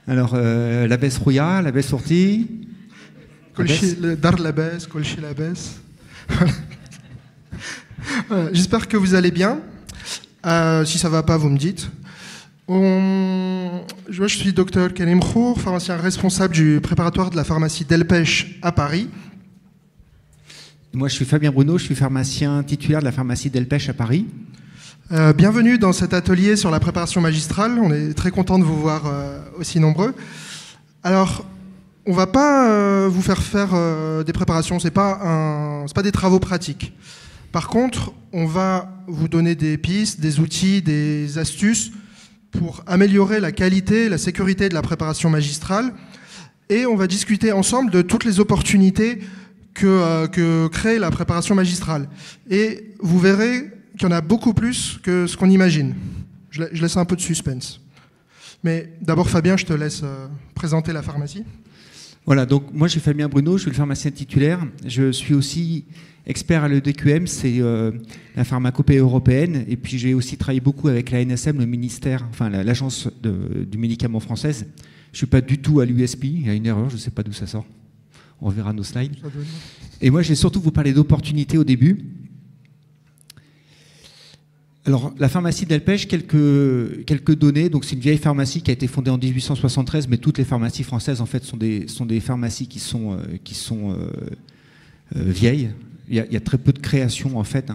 Alors, la baisse rouilla, la baisse sortie. Dar la baisse, colcher la baisse. J'espère que vous allez bien. Si ça ne va pas, vous me dites. Je suis docteur Karim Khour, pharmacien responsable du préparatoire de la pharmacie Delpech à Paris. Moi, je suis Fabien Bruno, je suis pharmacien titulaire de la pharmacie Delpech à Paris. Bienvenue dans cet atelier sur la préparation magistrale. On est très content de vous voir aussi nombreux. Alors, on ne va pas vous faire des préparations, ce n'est pas des travaux pratiques. Par contre, on va vous donner des pistes, des outils, des astuces pour améliorer la qualité et la sécurité de la préparation magistrale. Et on va discuter ensemble de toutes les opportunités que crée la préparation magistrale. Et vous verrez qu'il y en a beaucoup plus que ce qu'on imagine. Je laisse un peu de suspense. Mais d'abord, Fabien, je te laisse présenter la pharmacie. Voilà, donc moi, je suis Fabien Bruno, je suis le pharmacien titulaire. Je suis aussi expert à l'EDQM, c'est la pharmacopée européenne. Et puis, j'ai aussi travaillé beaucoup avec la NSM, le ministère, enfin l'agence du médicament française. Je ne suis pas du tout à l'USP, il y a une erreur, je ne sais pas d'où ça sort. On verra nos slides. Et moi, je vais surtout vous parler d'opportunités au début. Alors, la pharmacie Delpech, quelques données. Donc, c'est une vieille pharmacie qui a été fondée en 1873, mais toutes les pharmacies françaises, en fait, sont des pharmacies qui sont vieilles. Il y a très peu de création, en fait.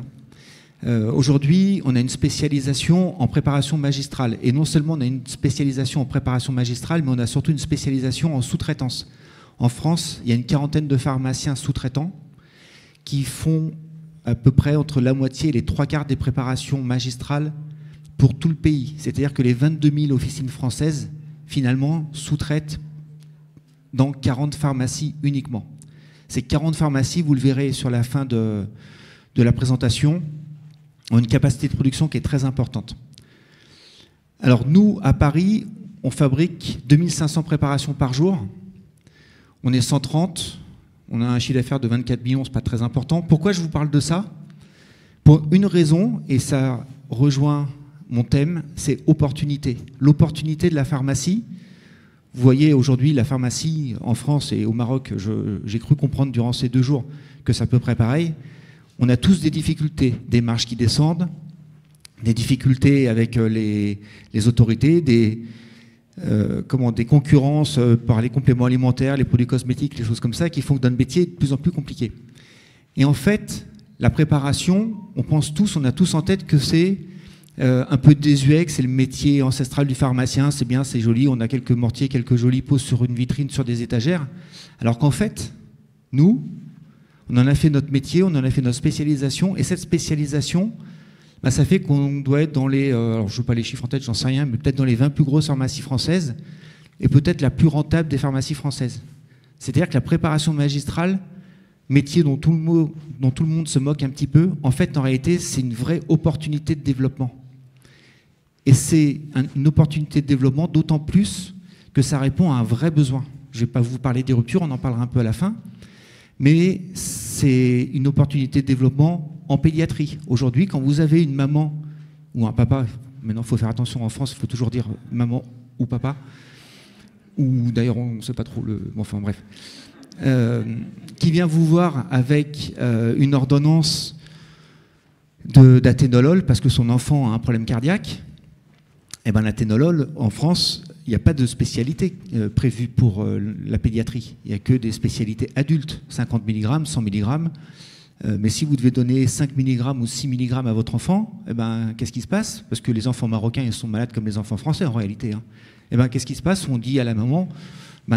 Aujourd'hui, on a une spécialisation en préparation magistrale. Et non seulement on a une spécialisation en préparation magistrale, mais on a surtout une spécialisation en sous-traitance. En France, il y a une quarantaine de pharmaciens sous-traitants qui font à peu près entre la moitié et les 3/4 des préparations magistrales pour tout le pays. C'est-à-dire que les 22 000 officines françaises, finalement, sous-traitent dans 40 pharmacies uniquement. Ces 40 pharmacies, vous le verrez sur la fin de la présentation, ont une capacité de production qui est très importante. Alors nous, à Paris, on fabrique 2500 préparations par jour. On est 130, on a un chiffre d'affaires de 24 millions, ce n'est pas très important. Pourquoi je vous parle de ça? Pour une raison, et ça rejoint mon thème, c'est opportunité. L'opportunité de la pharmacie. Vous voyez aujourd'hui la pharmacie en France et au Maroc, j'ai cru comprendre durant ces 2 jours que c'est à peu près pareil. On a tous des difficultés, des marges qui descendent, des difficultés avec les autorités, des concurrences par les compléments alimentaires, les produits cosmétiques, les choses comme ça, qui font que notre métier est de plus en plus compliqué. Et en fait, la préparation, on a tous en tête que c'est un peu désuet, que c'est le métier ancestral du pharmacien, c'est bien, c'est joli, on a quelques mortiers, quelques jolies poses sur une vitrine, sur des étagères, alors qu'en fait, nous, on en a fait notre métier, on en a fait notre spécialisation, et cette spécialisation, ça fait qu'on doit être dans les, alors je ne veux pas les chiffres en tête, j'en sais rien, mais peut-être dans les 20 plus grosses pharmacies françaises, et peut-être la plus rentable des pharmacies françaises. C'est-à-dire que la préparation magistrale, métier dont tout le monde se moque un petit peu, en fait, en réalité, c'est une vraie opportunité de développement. Et c'est une opportunité de développement, d'autant plus que ça répond à un vrai besoin. Je ne vais pas vous parler des ruptures, on en parlera un peu à la fin, mais c'est une opportunité de développement en pédiatrie. Aujourd'hui, quand vous avez une maman ou un papa, maintenant il faut faire attention en France, il faut toujours dire maman ou papa, ou d'ailleurs on ne sait pas trop enfin bref, qui vient vous voir avec une ordonnance d'athénolol parce que son enfant a un problème cardiaque, et bien l'athénolol en France, il n'y a pas de spécialité prévue pour la pédiatrie. Il n'y a que des spécialités adultes, 50 mg, 100 mg. Mais si vous devez donner 5 mg ou 6 mg à votre enfant, qu'est-ce qui se passe? Parce que les enfants marocains, ils sont malades comme les enfants français en réalité. Qu'est-ce qui se passe? On dit à la maman,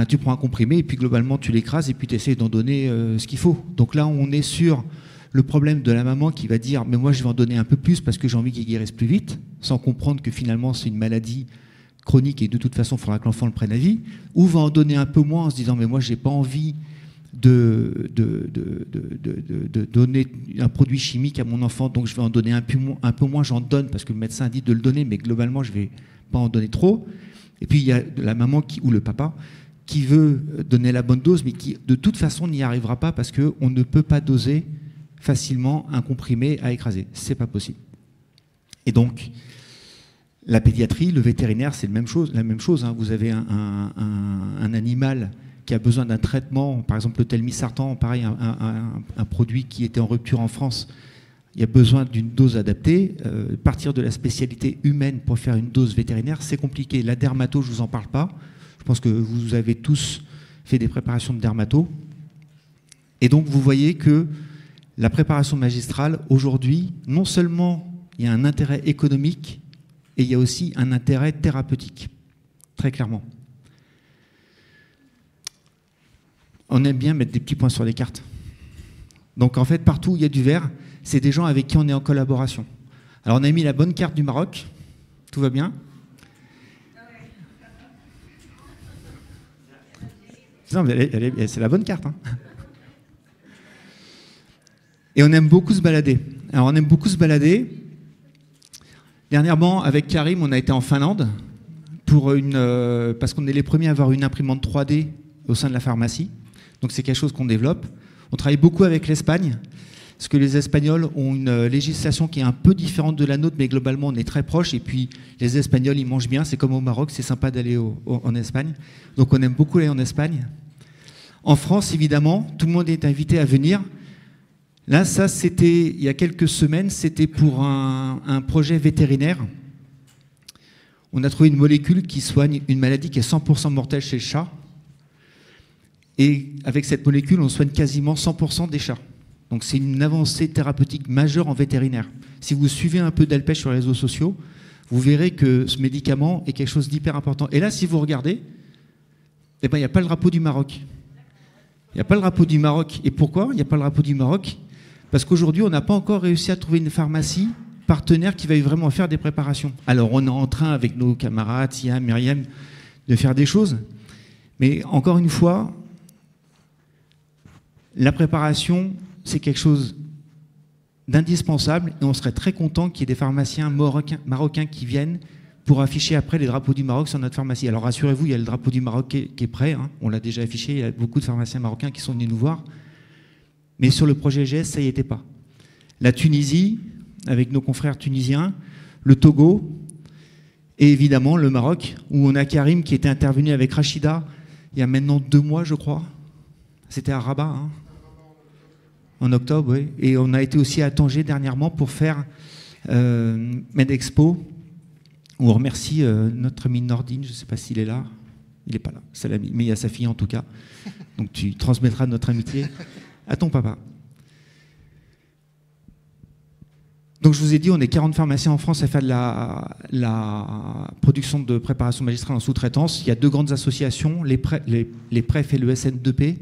tu prends un comprimé et puis globalement tu l'écrases et puis tu essaies d'en donner ce qu'il faut. Donc là, on est sur le problème de la maman qui va dire « mais moi je vais en donner un peu plus parce que j'ai envie qu'il guérisse plus vite », sans comprendre que finalement c'est une maladie chronique et de toute façon il faudra que l'enfant le prenne à vie, ou va en donner un peu moins en se disant « mais moi j'ai pas envie de donner un produit chimique à mon enfant, donc je vais en donner un peu moins, j'en donne parce que le médecin dit de le donner, mais globalement je vais pas en donner trop ». Et puis il y a la maman ou le papa qui veut donner la bonne dose, mais qui de toute façon n'y arrivera pas parce qu'on ne peut pas doser facilement un comprimé à écraser. C'est pas possible. Et donc, La pédiatrie, le vétérinaire, c'est la même chose. Hein. Vous avez un animal qui a besoin d'un traitement, par exemple le telmisartan, pareil, un produit qui était en rupture en France, il y a besoin d'une dose adaptée. Partir de la spécialité humaine pour faire une dose vétérinaire, c'est compliqué. La dermato, je ne vous en parle pas. Je pense que vous avez tous fait des préparations de dermato. Et donc, vous voyez que la préparation magistrale, aujourd'hui, non seulement il y a un intérêt économique, et il y a aussi un intérêt thérapeutique, très clairement. On aime bien mettre des petits points sur les cartes. Donc en fait, partout où il y a du vert, c'est des gens avec qui on est en collaboration. Alors on a mis la bonne carte du Maroc, tout va bien. Non, c'est la bonne carte. Hein. Et on aime beaucoup se balader. Alors on aime beaucoup se balader. Dernièrement, avec Karim, on a été en Finlande parce qu'on est les premiers à avoir une imprimante 3D au sein de la pharmacie. Donc c'est quelque chose qu'on développe. On travaille beaucoup avec l'Espagne, parce que les Espagnols ont une législation qui est un peu différente de la nôtre, mais globalement on est très proches. Et puis les Espagnols, ils mangent bien. C'est comme au Maroc, c'est sympa d'aller en Espagne. Donc on aime beaucoup aller en Espagne. En France, évidemment, tout le monde est invité à venir. Là, ça, c'était, il y a quelques semaines, c'était pour un projet vétérinaire. On a trouvé une molécule qui soigne une maladie qui est 100% mortelle chez le chat. Et avec cette molécule, on soigne quasiment 100% des chats. Donc c'est une avancée thérapeutique majeure en vétérinaire. Si vous suivez un peu Delpech sur les réseaux sociaux, vous verrez que ce médicament est quelque chose d'hyper important. Et là, si vous regardez, eh ben, il n'y a pas le drapeau du Maroc. Il n'y a pas le drapeau du Maroc. Et pourquoi il n'y a pas le drapeau du Maroc ? Parce qu'aujourd'hui, on n'a pas encore réussi à trouver une pharmacie partenaire qui veuille vraiment faire des préparations. Alors, on est en train, avec nos camarades, Sia, Myriam, de faire des choses. Mais encore une fois, la préparation, c'est quelque chose d'indispensable. Et on serait très content qu'il y ait des pharmaciens marocains qui viennent pour afficher après les drapeaux du Maroc sur notre pharmacie. Alors, rassurez-vous, il y a le drapeau du Maroc qui est prêt. Hein. On l'a déjà affiché. Il y a beaucoup de pharmaciens marocains qui sont venus nous voir. Mais sur le projet GS, ça n'y était pas. La Tunisie, avec nos confrères tunisiens, le Togo, et évidemment le Maroc, où on a Karim qui était intervenu avec Rachida il y a maintenant 2 mois, je crois. C'était à Rabat, hein, en octobre, oui. Et on a été aussi à Tanger dernièrement pour faire MedExpo, où on remercie notre ami Nordine, je ne sais pas s'il est là. Il n'est pas là, c'est l'ami, mais il y a sa fille en tout cas. Donc tu transmettras notre amitié à ton papa. Donc je vous ai dit, on est 40 pharmaciens en France à faire de la production de préparation magistrale en sous-traitance. Il y a 2 grandes associations, les PREF et le SN2P,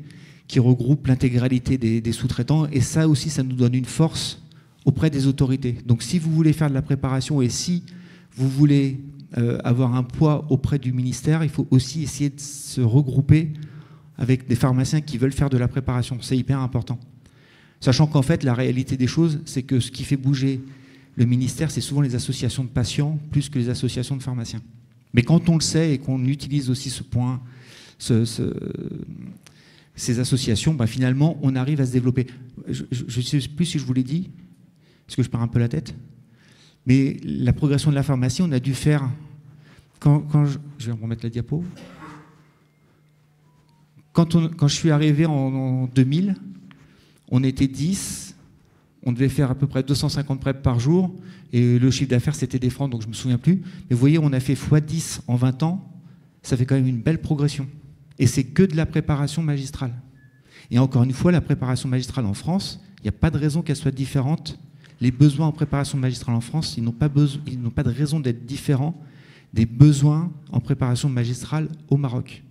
qui regroupent l'intégralité des sous-traitants. Et ça aussi, ça nous donne une force auprès des autorités. Donc si vous voulez faire de la préparation et si vous voulez avoir un poids auprès du ministère, il faut aussi essayer de se regrouper avec des pharmaciens qui veulent faire de la préparation. C'est hyper important. Sachant qu'en fait, la réalité des choses, c'est que ce qui fait bouger le ministère, c'est souvent les associations de patients plus que les associations de pharmaciens. Mais quand on le sait et qu'on utilise aussi ce point, ces associations, bah finalement, on arrive à se développer. Je ne sais plus si je vous l'ai dit, parce que je perds un peu la tête, mais la progression de la pharmacie, on a dû faire... je vais remettre la diapo. Quand je suis arrivé en 2000, on était 10, on devait faire à peu près 250 prep par jour, et le chiffre d'affaires, c'était des francs, donc je ne me souviens plus. Mais vous voyez, on a fait x10 en 20 ans, ça fait quand même une belle progression. Et c'est que de la préparation magistrale. Et encore une fois, la préparation magistrale en France, il n'y a pas de raison qu'elle soit différente. Les besoins en préparation magistrale en France, ils n'ont pas de raison d'être différents des besoins en préparation magistrale au Maroc.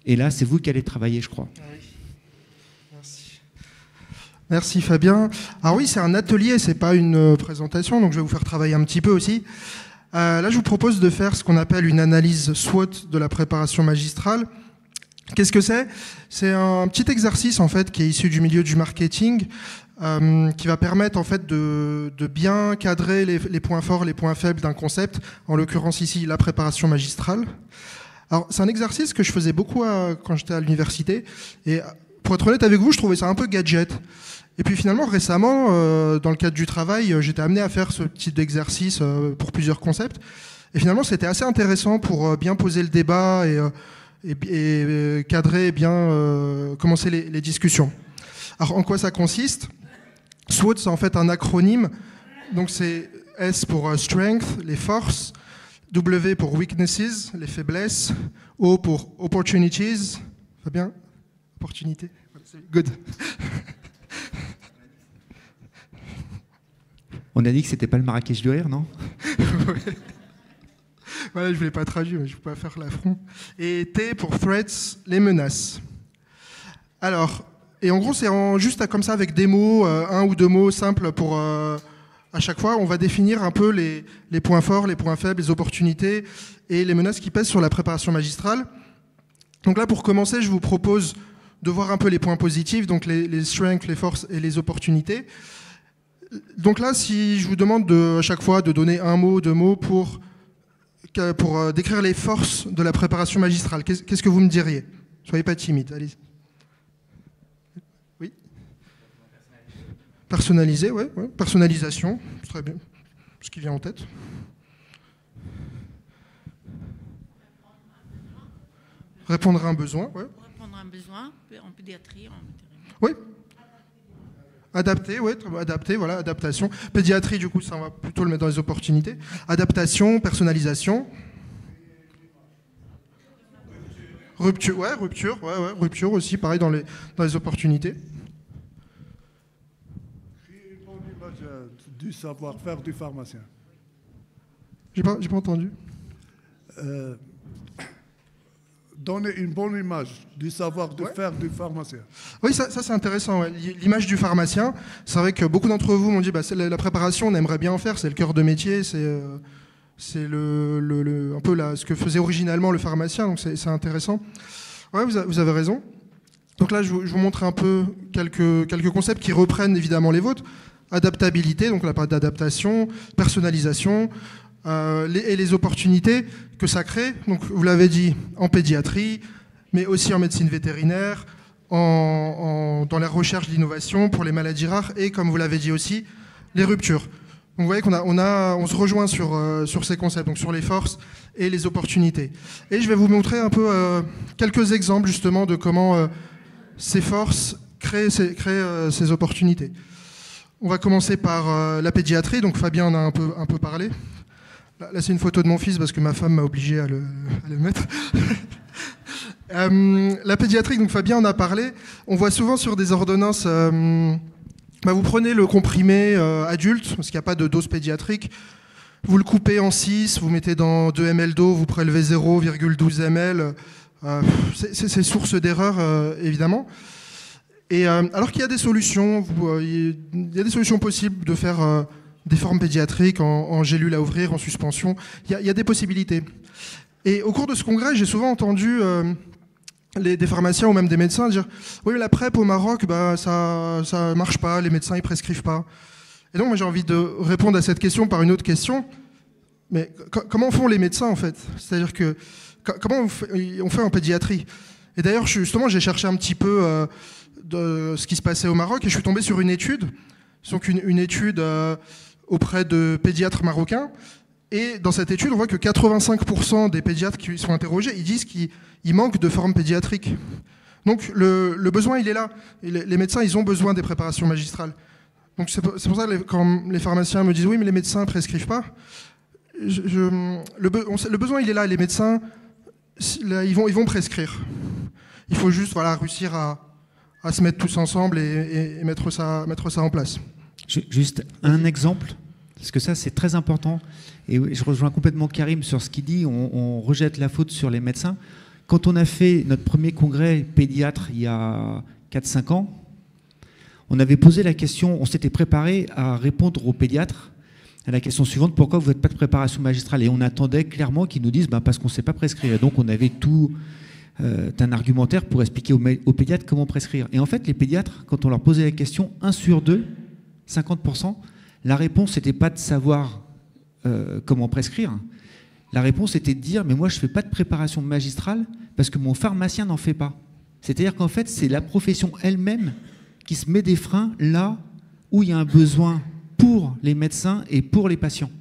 Et là, c'est vous qui allez travailler, je crois. Oui. Merci. Merci Fabien. Alors oui, c'est un atelier, c'est pas une présentation, donc je vais vous faire travailler un petit peu aussi. Là, je vous propose de faire ce qu'on appelle une analyse SWOT de la préparation magistrale. Qu'est-ce que c'est ? C'est un petit exercice en fait qui est issu du milieu du marketing, qui va permettre en fait de bien cadrer les points forts, les points faibles d'un concept. En l'occurrence ici, la préparation magistrale. Alors, c'est un exercice que je faisais beaucoup quand j'étais à l'université. Et pour être honnête avec vous, je trouvais ça un peu gadget. Et puis finalement, récemment, dans le cadre du travail, j'étais amené à faire ce type d'exercice pour plusieurs concepts. Et finalement, c'était assez intéressant pour bien poser le débat et cadrer et bien commencer les discussions. Alors, en quoi ça consiste? SWOT, c'est en fait un acronyme. Donc, c'est S pour strength, les forces, W pour weaknesses, les faiblesses, O pour opportunities. Va bien? Opportunité. Good. On a dit que c'était pas le Marrakech du rire, non? Voilà, je voulais pas traduire, mais je peux pas faire l'affront. Et T pour threats, les menaces. Alors, et en gros, c'est juste comme ça avec des mots, un ou deux mots simples pour à chaque fois, on va définir un peu les points forts, les points faibles, les opportunités et les menaces qui pèsent sur la préparation magistrale. Donc là, pour commencer, je vous propose de voir un peu les points positifs, donc les strengths, les forces et les opportunités. Donc là, si je vous demande à chaque fois de donner un mot, deux mots pour décrire les forces de la préparation magistrale, qu'est-ce que vous me diriez? Soyez pas timide, allez. Oui. Personnaliser, ouais. Personnalisation, très bien. Ce qui vient en tête. Répondre à un besoin, ouais. Répondre à un besoin en pédiatrie. Oui. Adapter, oui, adapter, voilà, adaptation. Pédiatrie, du coup, ça on va plutôt le mettre dans les opportunités. Adaptation, personnalisation. Rupture, rupture aussi, pareil dans les opportunités. Créer une bonne image du savoir-faire du pharmacien. J'ai pas entendu. Donner une bonne image du savoir-faire du pharmacien. Oui, ça c'est intéressant. Ouais. L'image du pharmacien, c'est vrai que beaucoup d'entre vous m'ont dit c'est la préparation, on aimerait bien en faire, c'est le cœur de métier, c'est un peu ce que faisait originalement le pharmacien, donc c'est intéressant. Ouais, vous avez raison. Donc là, je vous montre un peu quelques concepts qui reprennent évidemment les vôtres. Adaptabilité, donc la part d'adaptation, personnalisation, et les opportunités que ça crée, donc vous l'avez dit, en pédiatrie, mais aussi en médecine vétérinaire, dans la recherche d'innovation pour les maladies rares, et comme vous l'avez dit aussi, les ruptures. Donc vous voyez on se rejoint sur ces concepts, donc sur les forces et les opportunités. Et je vais vous montrer un peu quelques exemples justement de comment ces forces créent ces opportunités. On va commencer par la pédiatrie, donc Fabien en a un peu parlé. Là, c'est une photo de mon fils parce que ma femme m'a obligé à le mettre. La pédiatrie, donc Fabien en a parlé. On voit souvent sur des ordonnances, vous prenez le comprimé adulte, parce qu'il n'y a pas de dose pédiatrique, vous le coupez en 6, vous mettez dans 2 ml d'eau, vous prélevez 0,12 ml. C'est source d'erreur, évidemment. Et alors qu'il y a des solutions, il y a des solutions possibles de faire des formes pédiatriques en gélules à ouvrir, en suspension. Il y a des possibilités. Et au cours de ce congrès, j'ai souvent entendu des pharmaciens ou même des médecins dire « Oui, la PrEP au Maroc, ça marche pas, les médecins ils prescrivent pas. » Et donc moi j'ai envie de répondre à cette question par une autre question. Mais comment font les médecins en fait? C'est-à-dire que comment on fait en pédiatrie? Et d'ailleurs justement j'ai cherché un petit peu de ce qui se passait au Maroc et je suis tombé sur une étude. Donc une étude auprès de pédiatres marocains. Et dans cette étude, on voit que 85% des pédiatres qui sont interrogés, ils disent qu'il manque de formes pédiatriques. Donc le besoin, il est là. Et les médecins, ils ont besoin des préparations magistrales. Donc c'est pour ça que quand les pharmaciens me disent « Oui, mais les médecins ne prescrivent pas », le besoin, il est là. Les médecins, ils vont prescrire. Il faut juste réussir à se mettre tous ensemble et mettre ça en place. Juste un exemple, parce que ça c'est très important, et je rejoins complètement Karim sur ce qu'il dit, on rejette la faute sur les médecins. Quand on a fait notre premier congrès pédiatre il y a 4-5 ans, on avait posé la question, on s'était préparé à répondre aux pédiatres à la question suivante, pourquoi vous ne faites pas de préparation magistrale? Et on attendait clairement qu'ils nous disent parce qu'on ne sait pas prescrire. Et donc on avait tout un argumentaire pour expliquer aux pédiatres comment prescrire. Et en fait, les pédiatres, quand on leur posait la question, 1 sur 2, 50%, la réponse n'était pas de savoir comment prescrire. La réponse était de dire, mais moi je ne fais pas de préparation magistrale parce que mon pharmacien n'en fait pas. C'est-à-dire qu'en fait, c'est la profession elle-même qui se met des freins là où il y a un besoin pour les médecins et pour les patients.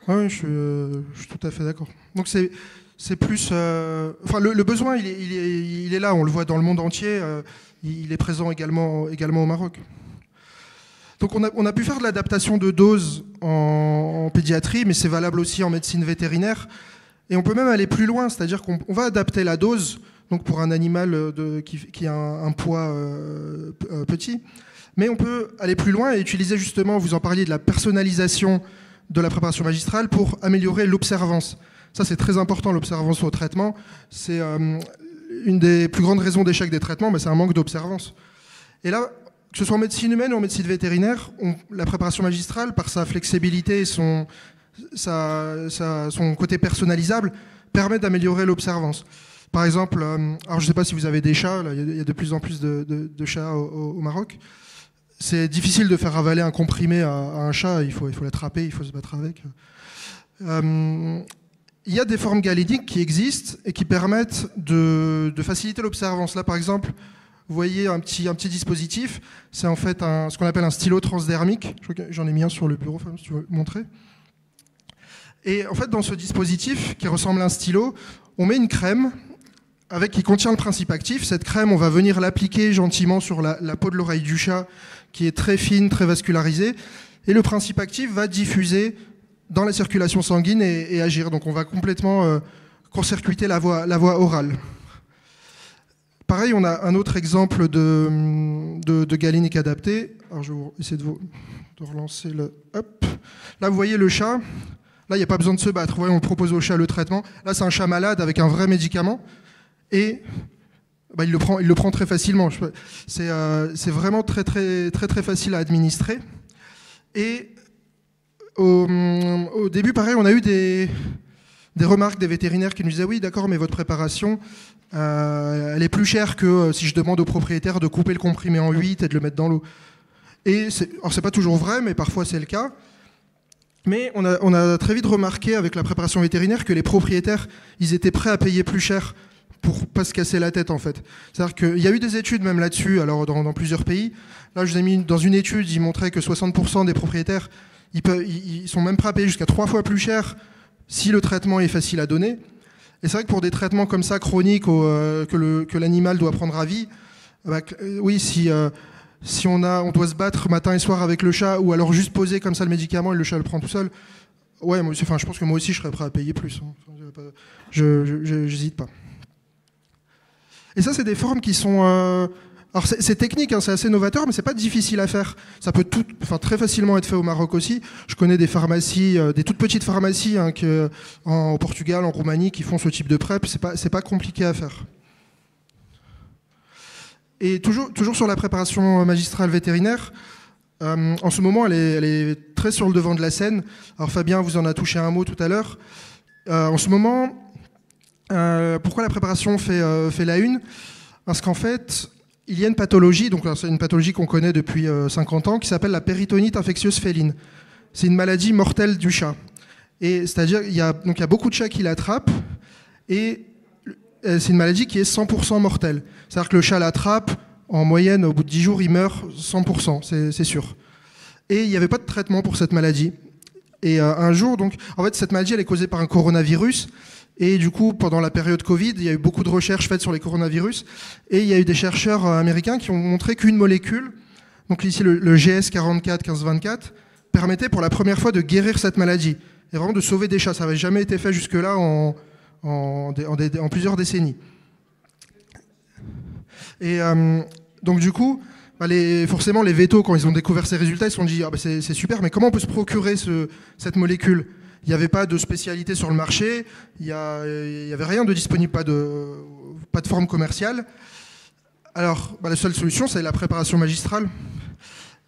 Oui, je suis tout à fait d'accord. Donc c'est plus... Enfin, le besoin, il est là, on le voit dans le monde entier, il est présent également au Maroc. Donc on a pu faire de l'adaptation de doses en pédiatrie, mais c'est valable aussi en médecine vétérinaire. Et on peut même aller plus loin, c'est-à-dire qu'on va adapter la dose donc pour un animal qui a un poids petit. Mais on peut aller plus loin et utiliser justement, vous en parliez, de la personnalisation de la préparation magistrale pour améliorer l'observance. Ça, c'est très important, l'observance au traitement. C'est une des plus grandes raisons d'échec des traitements, mais c'est un manque d'observance. Et là, que ce soit en médecine humaine ou en médecine vétérinaire, la préparation magistrale, par sa flexibilité et son côté personnalisable, permet d'améliorer l'observance. Par exemple, alors je ne sais pas si vous avez des chats, là, il y a de plus en plus de chats au Maroc. C'est difficile de faire avaler un comprimé à un chat, il faut l'attraper, il faut se battre avec. Il y a des formes galéniques qui existent et qui permettent de faciliter l'observance. Là, par exemple, vous voyez un petit dispositif, c'est en fait ce qu'on appelle un stylo transdermique. J'en ai mis un sur le bureau, si tu veux montrer. Et en fait, dans ce dispositif qui ressemble à un stylo, on met une crème qui contient le principe actif. Cette crème, on va venir l'appliquer gentiment sur la peau de l'oreille du chat, qui est très fine, très vascularisée. Et le principe actif va diffuser dans la circulation sanguine et agir. Donc on va complètement court-circuiter la voie orale. Pareil, on a un autre exemple de galénique adaptée. Alors je vais essayer de relancer le... Hop. Là, vous voyez le chat. Là, il n'y a pas besoin de se battre. Vous voyez, on propose au chat le traitement. Là, c'est un chat malade avec un vrai médicament. Et il le prend très facilement. C'est vraiment très, très, très, très facile à administrer. Et au début, pareil, on a eu des remarques des vétérinaires qui nous disaient « Oui, d'accord, mais votre préparation, elle est plus chère que si je demande au propriétaire de couper le comprimé en 8 et de le mettre dans l'eau. » Et c'est pas toujours vrai, mais parfois c'est le cas. Mais on a très vite remarqué avec la préparation vétérinaire que les propriétaires, ils étaient prêts à payer plus cher pour pas se casser la tête, en fait. C'est-à-dire qu'il y a eu des études même là-dessus, alors dans plusieurs pays. Là, je vous ai mis dans une étude, ils montraient que 60% des propriétaires, ils sont même prêts à payer jusqu'à 3 fois plus cher si le traitement est facile à donner. Et c'est vrai que pour des traitements comme ça, chroniques, que l'animal doit prendre à vie, oui, si on doit se battre matin et soir avec le chat, ou alors juste poser comme ça le médicament et le chat le prend tout seul, ouais, je pense que moi aussi je serais prêt à payer plus. Je n'hésite pas. Et ça, c'est des formes qui sont... Alors c'est technique, hein, c'est assez novateur, mais c'est pas difficile à faire. Ça peut très facilement être fait au Maroc aussi. Je connais des pharmacies, des toutes petites pharmacies hein, au Portugal, en Roumanie, qui font ce type de PrEP. C'est pas compliqué à faire. Et toujours sur la préparation magistrale vétérinaire, en ce moment, elle est très sur le devant de la scène. Alors Fabien vous en a touché un mot tout à l'heure. En ce moment, pourquoi la préparation fait la une? Parce qu'en fait, il y a une pathologie, donc c'est une pathologie qu'on connaît depuis 50 ans, qui s'appelle la péritonite infectieuse féline. C'est une maladie mortelle du chat. Et c'est-à-dire qu'il y a beaucoup de chats qui l'attrapent, et c'est une maladie qui est 100% mortelle. C'est-à-dire que le chat l'attrape, en moyenne, au bout de 10 jours, il meurt 100%, c'est sûr. Et il n'y avait pas de traitement pour cette maladie. Et un jour, donc, en fait, cette maladie, elle est causée par un coronavirus. Et du coup, pendant la période Covid, il y a eu beaucoup de recherches faites sur les coronavirus. Et il y a eu des chercheurs américains qui ont montré qu'une molécule, donc ici le GS44-1524, permettait pour la première fois de guérir cette maladie. Et vraiment de sauver des chats. Ça n'avait jamais été fait jusque-là en plusieurs décennies. Et donc du coup, forcément les vétos, quand ils ont découvert ces résultats, ils se sont dit c'est super, mais comment on peut se procurer cette molécule? Il n'y avait pas de spécialité sur le marché, il n'y avait rien de disponible, pas de forme commerciale. Alors la seule solution, c'est la préparation magistrale.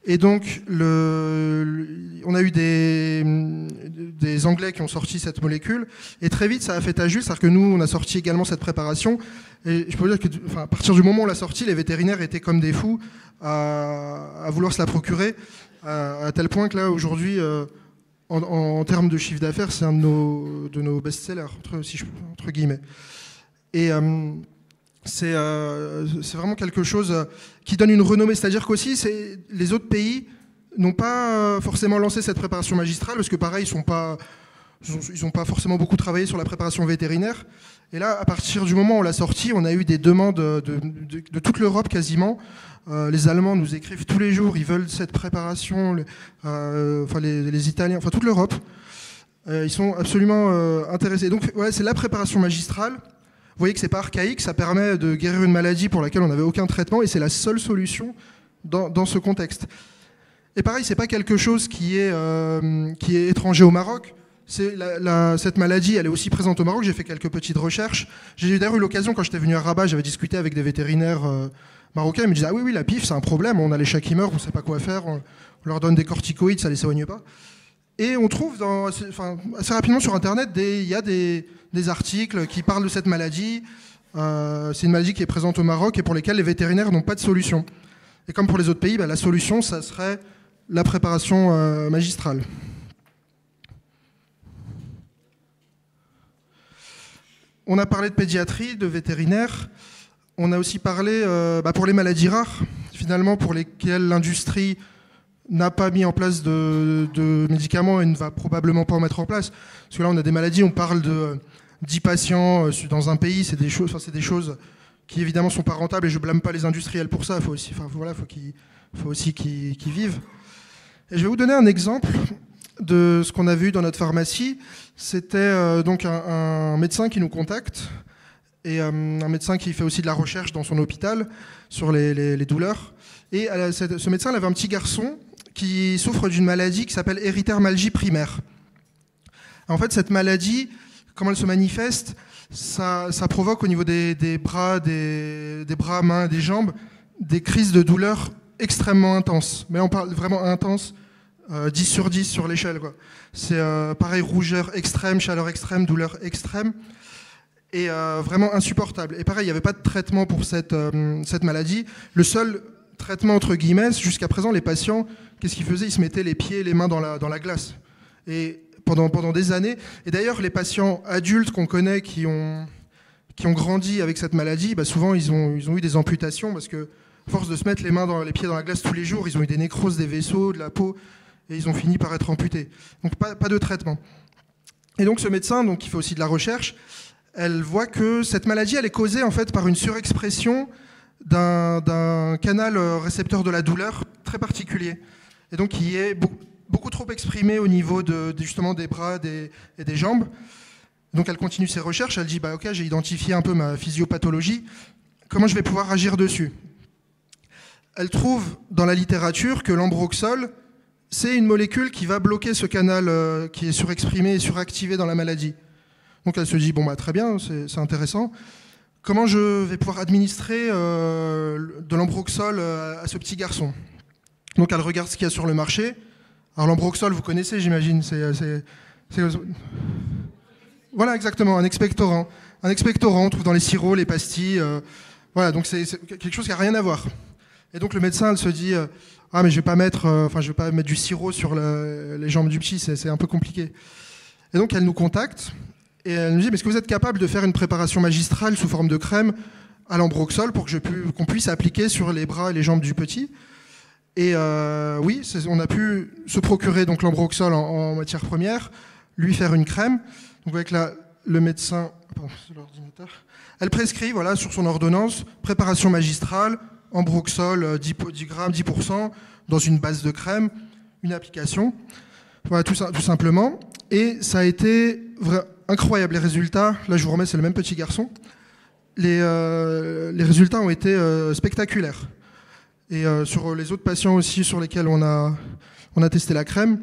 Et donc, on a eu des Anglais qui ont sorti cette molécule, et très vite, ça a fait tache d'huile, c'est-à-dire que nous, on a sorti également cette préparation, et je peux vous dire que, à partir du moment où on l'a sortie, les vétérinaires étaient comme des fous à vouloir se la procurer, à tel point que là, aujourd'hui, en termes de chiffre d'affaires, c'est un de nos best-sellers, entre guillemets. Et c'est vraiment quelque chose qui donne une renommée. C'est-à-dire qu'aussi, les autres pays n'ont pas forcément lancé cette préparation magistrale, parce que pareil, ils n'ont pas forcément beaucoup travaillé sur la préparation vétérinaire. Et là, à partir du moment où on l'a sorti, on a eu des demandes de toute l'Europe quasiment. Les Allemands nous écrivent tous les jours, ils veulent cette préparation, les Italiens, toute l'Europe. Ils sont absolument intéressés. Donc ouais, c'est la préparation magistrale. Vous voyez que c'est pas archaïque, ça permet de guérir une maladie pour laquelle on n'avait aucun traitement, et c'est la seule solution dans ce contexte. Et pareil, c'est pas quelque chose qui est étranger au Maroc. Cette maladie, elle est aussi présente au Maroc. J'ai fait quelques petites recherches. J'ai d'ailleurs eu l'occasion, quand j'étais venu à Rabat, j'avais discuté avec des vétérinaires marocains. Ils me disaient, ah oui, la PIF, c'est un problème. On a les chats qui meurent, on ne sait pas quoi faire. On leur donne des corticoïdes, ça ne les soigne pas. Et on trouve assez rapidement sur Internet, il y a des articles qui parlent de cette maladie. C'est une maladie qui est présente au Maroc et pour lesquelles les vétérinaires n'ont pas de solution. Et comme pour les autres pays, la solution, ça serait la préparation magistrale. On a parlé de pédiatrie, de vétérinaire. On a aussi parlé pour les maladies rares, finalement, pour lesquelles l'industrie n'a pas mis en place de médicaments et ne va probablement pas en mettre en place. Parce que là, on a des maladies, on parle de 10 patients dans un pays, c'est des choses qui évidemment sont pas rentables, et je blâme pas les industriels pour ça, faut aussi qu'ils vivent. Et je vais vous donner un exemple de ce qu'on a vu dans notre pharmacie. C'était donc un médecin qui nous contacte, et un médecin qui fait aussi de la recherche dans son hôpital sur les douleurs. Et ce médecin avait un petit garçon qui souffre d'une maladie qui s'appelle érythermalgie primaire. En fait, cette maladie, comment elle se manifeste, ça provoque au niveau des bras, des bras, mains, des jambes, des crises de douleur extrêmement intenses. Mais on parle vraiment intense, 10 sur 10 sur l'échelle, quoi. C'est pareil, rougeur extrême, chaleur extrême, douleur extrême, et vraiment insupportable. Et pareil, il n'y avait pas de traitement pour cette maladie. Le seul traitement, entre guillemets, jusqu'à présent, les patients, qu'est-ce qu'ils faisaient? Ils se mettaient les pieds et les mains dans la glace. Et pendant des années. Et d'ailleurs, les patients adultes qu'on connaît qui ont grandi avec cette maladie, souvent, ils ont eu des amputations, parce que, à force de se mettre les pieds dans la glace tous les jours, ils ont eu des nécroses des vaisseaux, de la peau, et ils ont fini par être amputés. Donc, pas de traitement. Et donc, ce médecin, qui fait aussi de la recherche, elle voit que cette maladie, elle est causée, en fait, par une surexpression d'un canal récepteur de la douleur très particulier, et donc qui est beaucoup trop exprimé au niveau justement des bras et des jambes. Donc elle continue ses recherches, elle dit ok, j'ai identifié un peu ma physiopathologie, comment je vais pouvoir agir dessus? Elle trouve dans la littérature que l'ambroxol, c'est une molécule qui va bloquer ce canal qui est surexprimé et suractivé dans la maladie. Donc elle se dit très bien, c'est intéressant. Comment je vais pouvoir administrer de l'ambroxol à ce petit garçon? Donc elle regarde ce qu'il y a sur le marché. Alors l'ambroxol, vous connaissez, j'imagine. Voilà, exactement, un expectorant. Un expectorant, on trouve dans les sirops, les pastilles. Voilà, donc c'est quelque chose qui n'a rien à voir. Et donc le médecin, elle se dit mais je vais pas mettre du sirop sur les jambes du petit, c'est un peu compliqué. Et donc elle nous contacte. Et elle nous dit, mais est-ce que vous êtes capable de faire une préparation magistrale sous forme de crème à l'ambroxol pour qu'on puisse appliquer sur les bras et les jambes du petit? Et oui, on a pu se procurer donc l'ambroxol en matière première, lui faire une crème. Donc avec le médecin, c'est l'ordinateur. Elle prescrit, sur son ordonnance, préparation magistrale, ambroxol 10 grammes, 10%, dans une base de crème, une application. Voilà, tout simplement. Et ça a été incroyable, les résultats. Là, je vous remets, c'est le même petit garçon. Les résultats ont été spectaculaires. Et sur les autres patients aussi sur lesquels on a testé la crème.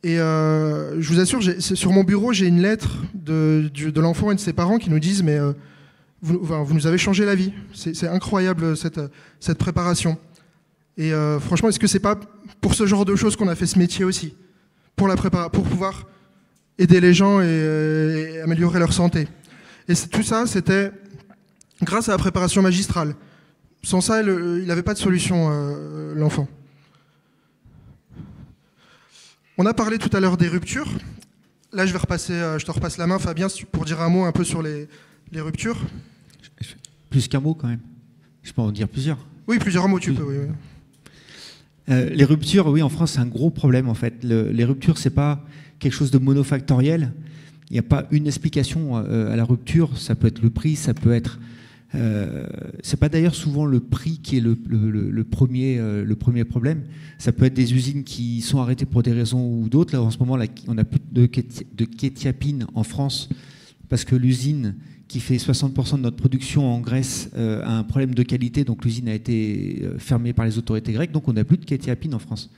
Et je vous assure, sur mon bureau, j'ai une lettre de l'enfant et de ses parents qui nous disent « mais vous nous avez changé la vie ». C'est incroyable cette préparation. Et franchement, est-ce que c'est pas pour ce genre de choses qu'on a fait ce métier aussi, pour pouvoir aider les gens et améliorer leur santé? Et tout ça, c'était grâce à la préparation magistrale. Sans ça, il n'avait pas de solution, l'enfant. On a parlé tout à l'heure des ruptures. Là, je te repasse la main, Fabien, pour dire un mot un peu sur les ruptures. plus qu'un mot quand même. Je peux en dire plusieurs. Oui, plusieurs mots, tu peux, oui. Les ruptures, oui, en France, c'est un gros problème, en fait. Les ruptures, c'est pas quelque chose de monofactoriel. Il n'y a pas une explication à la rupture. Ça peut être le prix, ça peut être... c'est pas d'ailleurs souvent le prix qui est le premier problème. Ça peut être des usines qui sont arrêtées pour des raisons ou d'autres. Là, en ce moment, là, on n'a plus de kétiapine en France parce que l'usine qui fait 60% de notre production en Grèce a un problème de qualité, donc l'usine a été fermée par les autorités grecques, donc on n'a plus de kétiapine en France.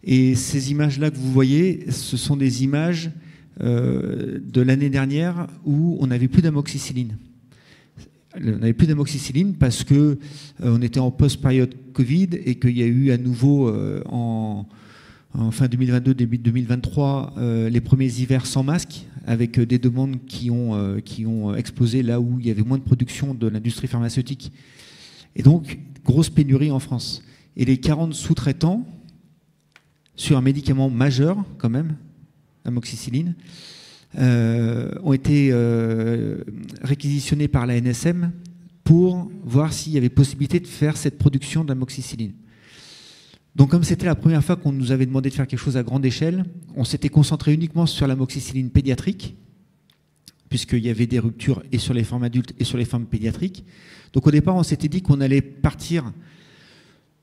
Et ces images-là que vous voyez, ce sont des images de l'année dernière où on n'avait plus d'amoxicilline. On n'avait plus d'amoxicilline parce que on était en post-période Covid et qu'il y a eu à nouveau en fin 2022, début 2023, les premiers hivers sans masque, avec des demandes qui ont explosé là où il y avait moins de production de l'industrie pharmaceutique. Et donc, grosse pénurie en France. Et les 40 sous-traitants sur un médicament majeur, quand même, amoxicilline, ont été réquisitionnés par la NSM pour voir s'il y avait possibilité de faire cette production d'amoxicilline. Donc comme c'était la première fois qu'on nous avait demandé de faire quelque chose à grande échelle, on s'était concentré uniquement sur l'amoxicilline pédiatrique, puisqu'il y avait des ruptures et sur les formes adultes et sur les formes pédiatriques. Donc au départ, on s'était dit qu'on allait partir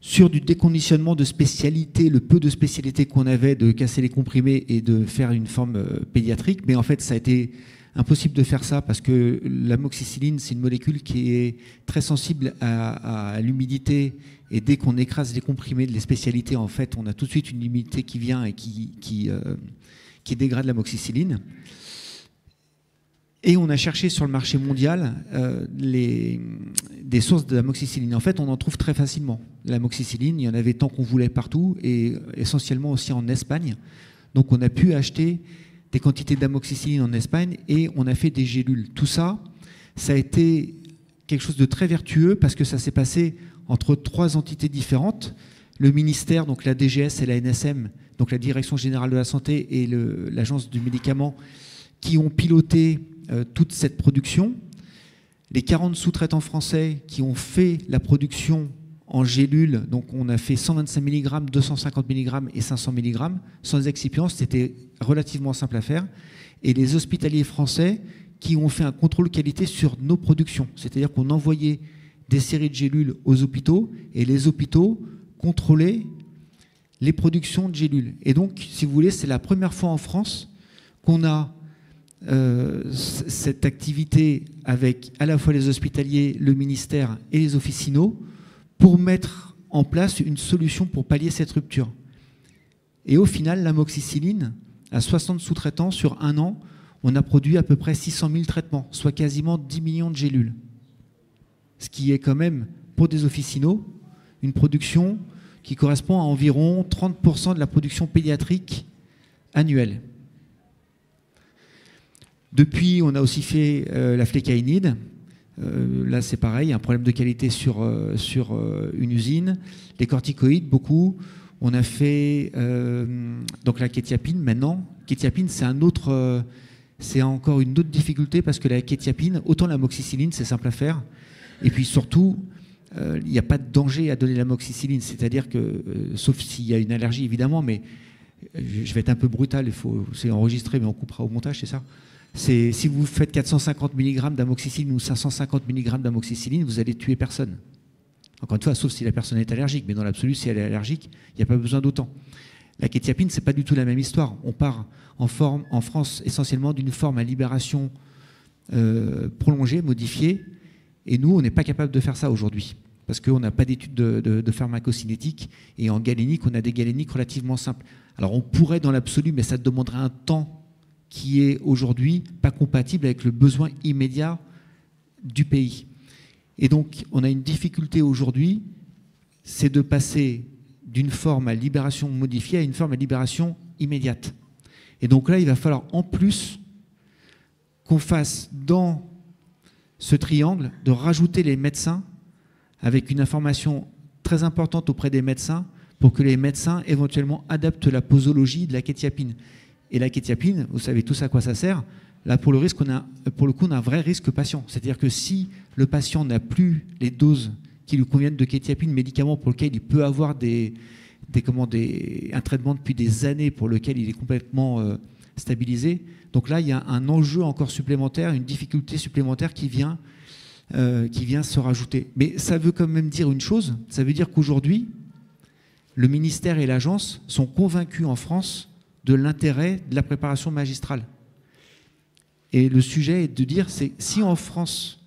sur du déconditionnement de spécialité, le peu de spécialité qu'on avait, de casser les comprimés et de faire une forme pédiatrique. Mais en fait, ça a été impossible de faire ça parce que l'amoxicilline, c'est une molécule qui est très sensible à l'humidité. Et dès qu'on écrase les comprimés de les spécialités, en fait, on a tout de suite une humidité qui vient et qui dégrade l'amoxicilline. Et on a cherché sur le marché mondial des sources d'amoxicilline. En fait, on en trouve très facilement. L'amoxicilline, il y en avait tant qu'on voulait partout, et essentiellement aussi en Espagne. Donc on a pu acheter des quantités d'amoxicilline en Espagne, et on a fait des gélules. Tout ça, ça a été quelque chose de très vertueux, parce que ça s'est passé entre 3 entités différentes. Le ministère, donc la DGS et la NSM, donc la Direction Générale de la Santé et l'Agence du Médicament, qui ont piloté toute cette production, les 40 sous-traitants français qui ont fait la production en gélules, donc on a fait 125 mg, 250 mg et 500 mg, sans excipients, c'était relativement simple à faire, et les hospitaliers français qui ont fait un contrôle qualité sur nos productions, c'est-à-dire qu'on envoyait des séries de gélules aux hôpitaux, et les hôpitaux contrôlaient les productions de gélules. Et donc, si vous voulez, c'est la première fois en France qu'on a cette activité avec à la fois les hospitaliers, le ministère et les officinaux pour mettre en place une solution pour pallier cette rupture. Et au final, l'amoxicilline, à 60 sous-traitants sur un an, on a produit à peu près 600 000 traitements, soit quasiment 10 millions de gélules. Ce qui est quand même, pour des officinaux, une production qui correspond à environ 30% de la production pédiatrique annuelle. Depuis, on a aussi fait la flécaïnide. Là, c'est pareil, un problème de qualité sur une usine. Les corticoïdes, beaucoup. On a fait donc la kétiapine maintenant. Kétiapine, c'est encore une autre difficulté parce que la kétiapine, autant l'amoxicilline, c'est simple à faire. Et puis surtout, il n'y a pas de danger à donner l'amoxicilline. C'est-à-dire que, sauf s'il y a une allergie évidemment, mais je vais être un peu brutal, c'est enregistré, mais on coupera au montage, c'est ça. Si vous faites 450 mg d'amoxicilline ou 550 mg d'amoxicilline, vous allez tuer personne. Encore une fois, sauf si la personne est allergique, mais dans l'absolu, si elle est allergique, il n'y a pas besoin d'autant. La kétiapine, c'est pas du tout la même histoire. On part en France essentiellement d'une forme à libération prolongée, modifiée, et nous, on n'est pas capable de faire ça aujourd'hui, parce qu'on n'a pas d'études de pharmacocinétique, et en galénique, on a des galéniques relativement simples. Alors on pourrait dans l'absolu, mais ça demanderait un temps qui est aujourd'hui pas compatible avec le besoin immédiat du pays. Et donc, on a une difficulté aujourd'hui, c'est de passer d'une forme à libération modifiée à une forme à libération immédiate. Et donc là, il va falloir en plus qu'on fasse dans ce triangle de rajouter les médecins avec une information très importante auprès des médecins pour que les médecins éventuellement adaptent la posologie de la kétiapine. Et la kétiapine, vous savez tous à quoi ça sert. Là, pour le coup, on a un vrai risque patient. C'est-à-dire que si le patient n'a plus les doses qui lui conviennent de quétiapine, médicament pour lequel il peut avoir un traitement depuis des années pour lequel il est complètement stabilisé. Donc là, il y a un enjeu encore supplémentaire, une difficulté supplémentaire qui vient se rajouter. Mais ça veut quand même dire une chose, ça veut dire qu'aujourd'hui, le ministère et l'agence sont convaincus en France de l'intérêt de la préparation magistrale. Et le sujet est de dire, c'est si en France,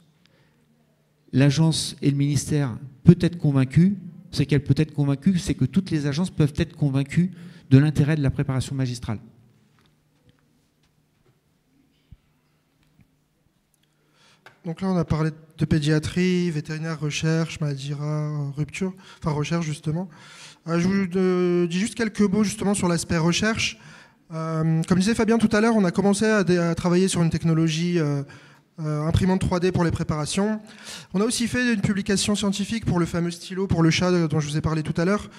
l'agence et le ministère peut être convaincus, c'est qu'elle peut être convaincue, c'est que toutes les agences peuvent être convaincues de l'intérêt de la préparation magistrale. Donc là, on a parlé de pédiatrie, vétérinaire, recherche, maladie rare, rupture, enfin recherche justement. Je vous dis juste quelques mots justement sur l'aspect recherche. Comme disait Fabien tout à l'heure, on a commencé à travailler sur une technologie imprimante 3D pour les préparations. On a aussi fait une publication scientifique pour le fameux stylo pour le chat dont je vous ai parlé tout à l'heure.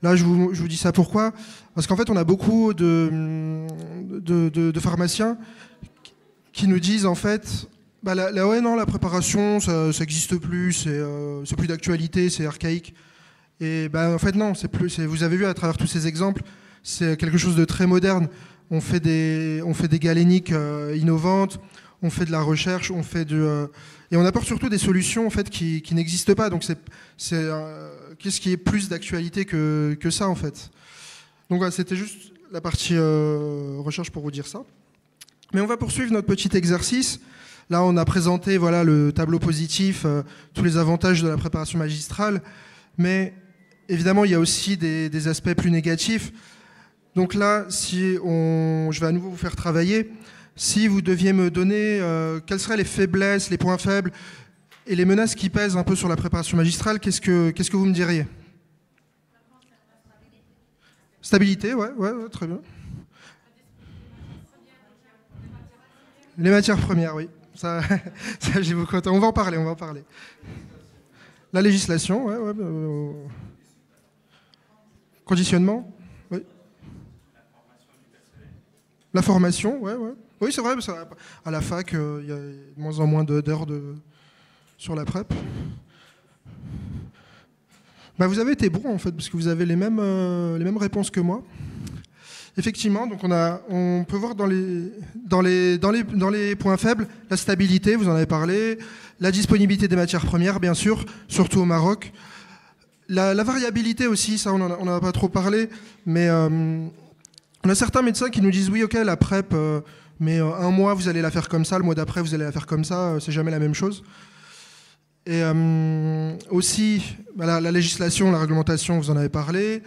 Là, je vous dis ça pourquoi ? Parce qu'en fait, on a beaucoup de pharmaciens qui nous disent en fait, ouais, non, la préparation, ça n'existe plus, c'est plus d'actualité, c'est archaïque. Et en fait, non, vous avez vu à travers tous ces exemples, c'est quelque chose de très moderne. On fait des galéniques innovantes, on fait de la recherche, et on apporte surtout des solutions en fait qui n'existent pas. Donc qu'est-ce qui est plus d'actualité que ça en fait. Donc voilà, c'était juste la partie recherche pour vous dire ça. Mais on va poursuivre notre petit exercice. Là, on a présenté le tableau positif, tous les avantages de la préparation magistrale, mais évidemment, il y a aussi des aspects plus négatifs. Donc là, je vais à nouveau vous faire travailler. Si vous deviez me donner quelles seraient les faiblesses, les points faibles et les menaces qui pèsent un peu sur la préparation magistrale, qu'est-ce que vous me diriez ? Stabilité, ouais, très bien. Les matières premières, oui. Ça j'ai beaucoup de temps. On va en parler. La législation, ouais. Conditionnement, oui. La formation, ouais. Oui, c'est vrai, à la fac, il y a de moins en moins d'heures sur la prep. Vous avez été bon, en fait, parce que vous avez les mêmes réponses que moi. Effectivement, donc on peut voir dans les points faibles, la stabilité, vous en avez parlé, la disponibilité des matières premières, bien sûr, surtout au Maroc. La variabilité aussi, ça on n'en a pas trop parlé, mais on a certains médecins qui nous disent oui, ok, la PrEP, mais un mois vous allez la faire comme ça, le mois d'après vous allez la faire comme ça, c'est jamais la même chose. Et aussi, la législation, la réglementation, vous en avez parlé.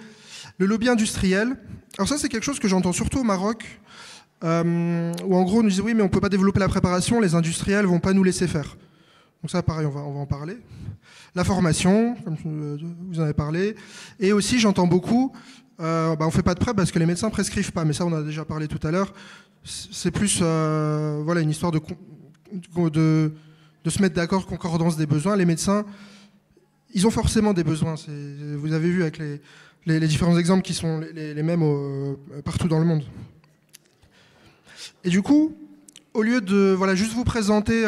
Le lobby industriel, alors ça c'est quelque chose que j'entends surtout au Maroc, où en gros on nous dit oui mais on ne peut pas développer la préparation, les industriels ne vont pas nous laisser faire. Donc ça pareil, on va en parler. La formation, comme vous en avez parlé, et aussi j'entends beaucoup, on ne fait pas de PrEP parce que les médecins ne prescrivent pas, mais ça on en a déjà parlé tout à l'heure, c'est plus une histoire de se mettre d'accord, concordance des besoins. Les médecins, ils ont forcément des besoins, vous avez vu avec les différents exemples qui sont les mêmes partout dans le monde. Et du coup, au lieu de juste vous présenter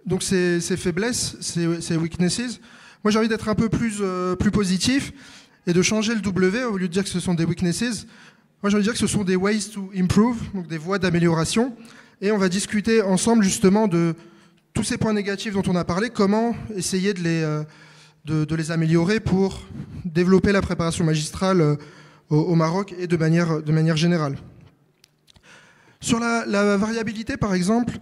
donc ces faiblesses, ces weaknesses, moi j'ai envie d'être un peu plus positif et de changer le W. Au lieu de dire que ce sont des weaknesses, moi j'ai envie de dire que ce sont des ways to improve, donc des voies d'amélioration. Et on va discuter ensemble justement de tous ces points négatifs dont on a parlé, comment essayer de les améliorer pour développer la préparation magistrale au Maroc et de manière générale. Sur la variabilité, par exemple,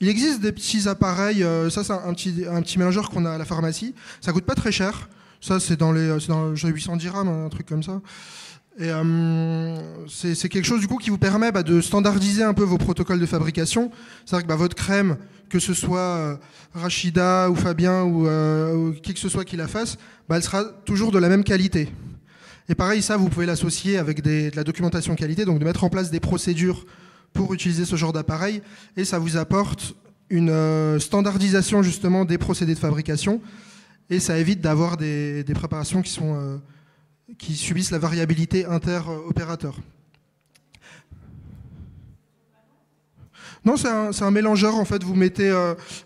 il existe des petits appareils, ça c'est un petit mélangeur qu'on a à la pharmacie, ça coûte pas très cher, ça c'est dans 800 dirhams, un truc comme ça. Et c'est quelque chose du coup qui vous permet de standardiser un peu vos protocoles de fabrication. C'est-à-dire que votre crème, que ce soit Rachida ou Fabien ou qui que ce soit qui la fasse, elle sera toujours de la même qualité. Et pareil, ça vous pouvez l'associer avec de la documentation qualité, donc de mettre en place des procédures pour utiliser ce genre d'appareil, et ça vous apporte une standardisation justement des procédés de fabrication, et ça évite d'avoir des préparations qui subissent la variabilité inter-opérateur. Non, c'est un mélangeur en fait. Vous mettez,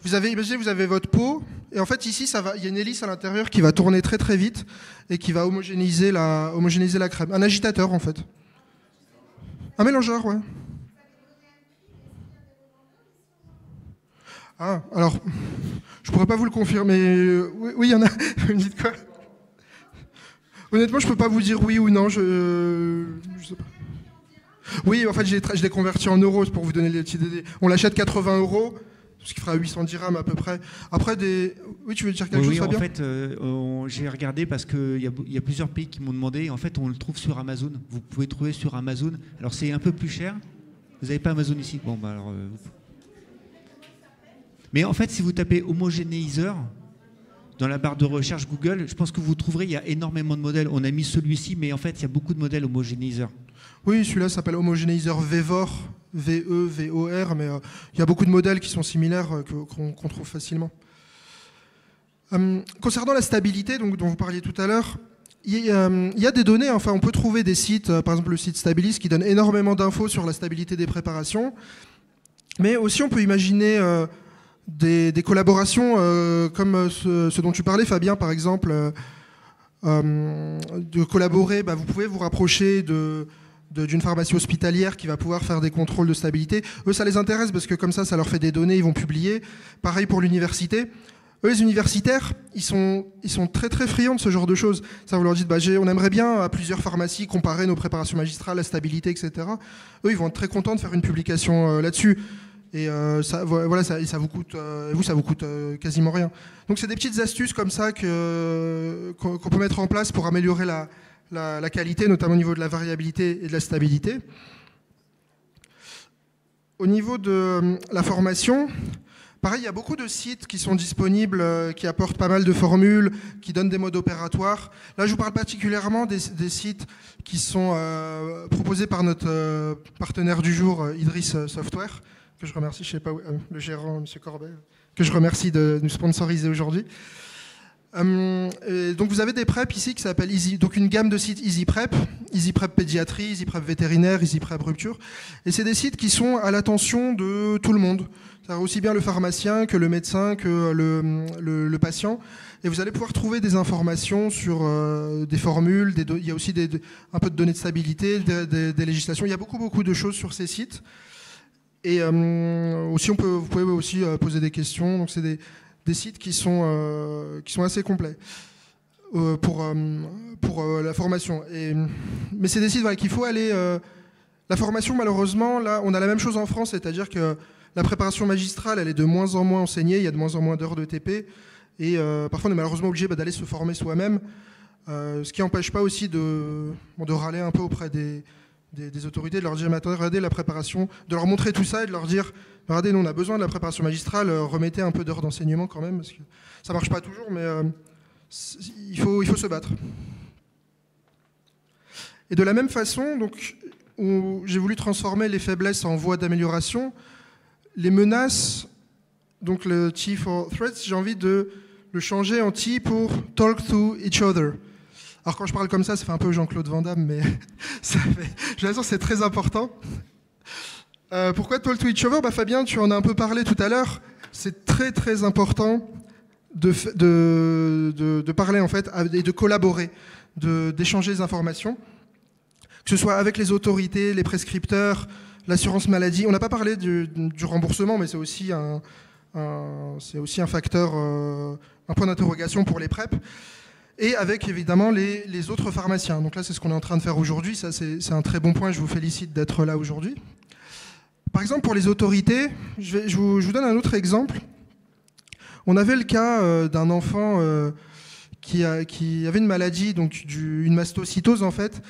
imaginez, vous avez votre pot et en fait ici il y a une hélice à l'intérieur qui va tourner très très vite et qui va homogénéiser la crème. Un agitateur en fait. Un mélangeur, ouais. Ah, alors, je pourrais pas vous le confirmer. Oui, il y en a. Vous me dites quoi? Honnêtement, je peux pas vous dire oui ou non. Je sais pas. Oui, en fait, je l'ai converti en euros pour vous donner les petites idées. On l'achète 80 €, ce qui fera 800 dirhams à peu près. Après, oui, tu veux dire quelque chose, Fabien? En fait, j'ai regardé parce qu'il y a plusieurs pays qui m'ont demandé. En fait, on le trouve sur Amazon. Vous pouvez le trouver sur Amazon. Alors, c'est un peu plus cher. Vous n'avez pas Amazon ici? Bon, bah alors... Mais en fait, si vous tapez homogénéiseur dans la barre de recherche Google, je pense que vous trouverez, il y a énormément de modèles. On a mis celui-ci, mais en fait, il y a beaucoup de modèles homogénéiseurs. Oui, celui-là s'appelle homogénéiseur VEVOR, V-E-V-O-R, mais il y a beaucoup de modèles qui sont similaires qu'on trouve facilement. Concernant la stabilité dont vous parliez tout à l'heure, il y a des données, enfin on peut trouver des sites, par exemple le site Stabilis qui donne énormément d'infos sur la stabilité des préparations, mais aussi on peut imaginer des collaborations comme ce dont tu parlais, Fabien, par exemple, de collaborer, vous pouvez vous rapprocher d'une pharmacie hospitalière qui va pouvoir faire des contrôles de stabilité. Eux, ça les intéresse parce que comme ça leur fait des données, ils vont publier. Pareil pour l'université. Eux, les universitaires, ils sont très très friands de ce genre de choses. Ça, vous leur dites, on aimerait bien à plusieurs pharmacies comparer nos préparations magistrales, la stabilité, etc. Eux, ils vont être très contents de faire une publication là-dessus. Et ça vous coûte, ça vous coûte quasiment rien. Donc c'est des petites astuces comme ça qu'on peut mettre en place pour améliorer la qualité, notamment au niveau de la variabilité et de la stabilité. Au niveau de la formation, pareil, il y a beaucoup de sites qui sont disponibles, qui apportent pas mal de formules, qui donnent des modes opératoires. Là, je vous parle particulièrement des sites qui sont proposés par notre partenaire du jour, Idris Software, que je remercie, je sais pas, le gérant, M. Corbet, que je remercie de nous sponsoriser aujourd'hui. Donc vous avez des PrEP ici qui s'appellent donc une gamme de sites EasyPrep, EasyPrep pédiatrie, EasyPrep vétérinaire, EasyPrep rupture. Et c'est des sites qui sont à l'attention de tout le monde. C'est-à-dire aussi bien le pharmacien que le médecin que le patient. Et vous allez pouvoir trouver des informations sur des formules, il y a aussi un peu de données de stabilité, des législations. Il y a beaucoup de choses sur ces sites. Et aussi, vous pouvez aussi poser des questions. Donc c'est des sites qui sont assez complets pour la formation. Mais c'est des sites qu'il faut aller... la formation, malheureusement, là, on a la même chose en France, c'est-à-dire que la préparation magistrale, elle est de moins en moins enseignée, il y a de moins en moins d'heures de TP, et parfois on est malheureusement obligé d'aller se former soi-même, ce qui n'empêche pas aussi de râler un peu auprès des autorités, de leur dire, mais attendez, regardez la préparation, de leur montrer tout ça et de leur dire, regardez, nous on a besoin de la préparation magistrale, remettez un peu d'heures d'enseignement quand même, parce que ça marche pas toujours, mais il faut se battre. Et de la même façon, donc, j'ai voulu transformer les faiblesses en voies d'amélioration. Les menaces, donc le T for threats, j'ai envie de le changer en T pour talk to each other. Alors quand je parle comme ça fait un peu Jean-Claude Van Damme, mais je vous assure, c'est très important. Pourquoi talk to each other? Fabien, tu en as un peu parlé tout à l'heure. C'est très très important de parler en fait et de collaborer, d'échanger des informations, que ce soit avec les autorités, les prescripteurs, l'assurance maladie. On n'a pas parlé du remboursement, mais c'est aussi un facteur, un point d'interrogation pour les PrEP. Et avec évidemment les autres pharmaciens. Donc là, c'est ce qu'on est en train de faire aujourd'hui. Ça, c'est un très bon point. Je vous félicite d'être là aujourd'hui. Par exemple, pour les autorités, je vous donne un autre exemple. On avait le cas d'un enfant qui avait une maladie, donc une mastocytose en fait.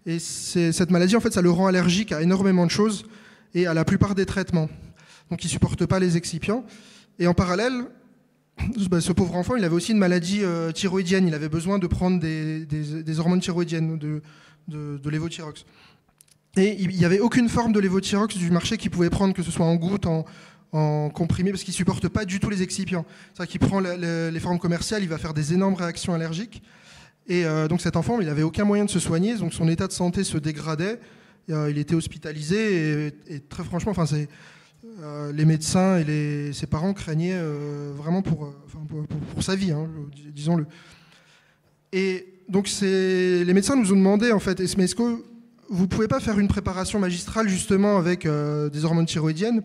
Et cette maladie, en fait, ça le rend allergique à énormément de choses et à la plupart des traitements. Donc, il ne supporte pas les excipients. Et en parallèle, ce pauvre enfant, il avait aussi une maladie thyroïdienne. Il avait besoin de prendre des hormones thyroïdiennes, de lévothyrox. Et il n'y avait aucune forme de lévothyrox du marché qu'il pouvait prendre, que ce soit en gouttes, en comprimé, parce qu'il ne supporte pas du tout les excipients. C'est-à-dire qu'il prend les formes commerciales, il va faire des énormes réactions allergiques. Et donc cet enfant, il n'avait aucun moyen de se soigner, donc son état de santé se dégradait. Il était hospitalisé et très franchement, les médecins et ses parents craignaient vraiment pour sa vie, hein, disons-le. Et donc les médecins nous ont demandé, en fait, mais est-ce que vous ne pouvez pas faire une préparation magistrale justement avec des hormones thyroïdiennes?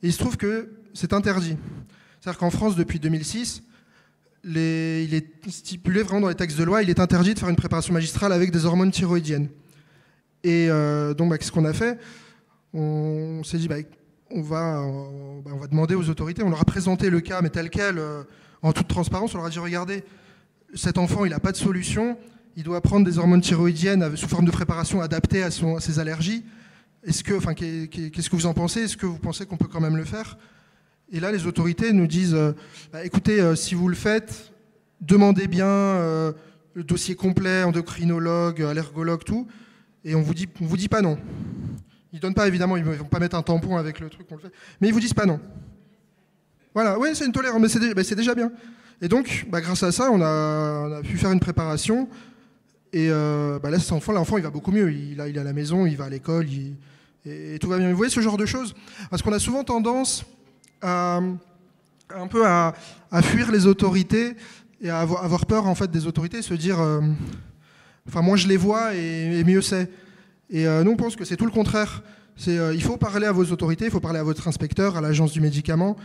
Et il se trouve que c'est interdit. C'est-à-dire qu'en France, depuis 2006, il est stipulé vraiment dans les textes de loi, il est interdit de faire une préparation magistrale avec des hormones thyroïdiennes. Et donc, qu'est-ce qu'on a fait? On s'est dit, on va demander aux autorités, on leur a présenté le cas, mais tel quel, en toute transparence, on leur a dit, regardez, cet enfant, il n'a pas de solution, il doit prendre des hormones thyroïdiennes sous forme de préparation adaptée à ses allergies. Qu'est-ce que vous en pensez? Est-ce que vous pensez qu'on peut quand même le faire? Et là, les autorités nous disent, écoutez, si vous le faites, demandez bien le dossier complet, endocrinologue, allergologue, tout, et on vous dit pas non. Ils donnent pas, évidemment, ils ne vont pas mettre un tampon avec le truc qu'on le fait, mais ils vous disent pas non. Voilà, oui, c'est une tolérance, mais c'est déjà bien. Et donc, grâce à ça, on a pu faire une préparation. Et là, cet enfant, l'enfant, il va beaucoup mieux. Il est à la maison, il va à l'école, et tout va bien. Vous voyez ce genre de choses? Parce qu'on a souvent tendance à fuir les autorités et à avoir peur, en fait, des autorités, se dire moi je les vois et mieux c'est. Et nous on pense que c'est tout le contraire. Il faut parler à vos autorités, il faut parler à votre inspecteur, à l'agence du médicament,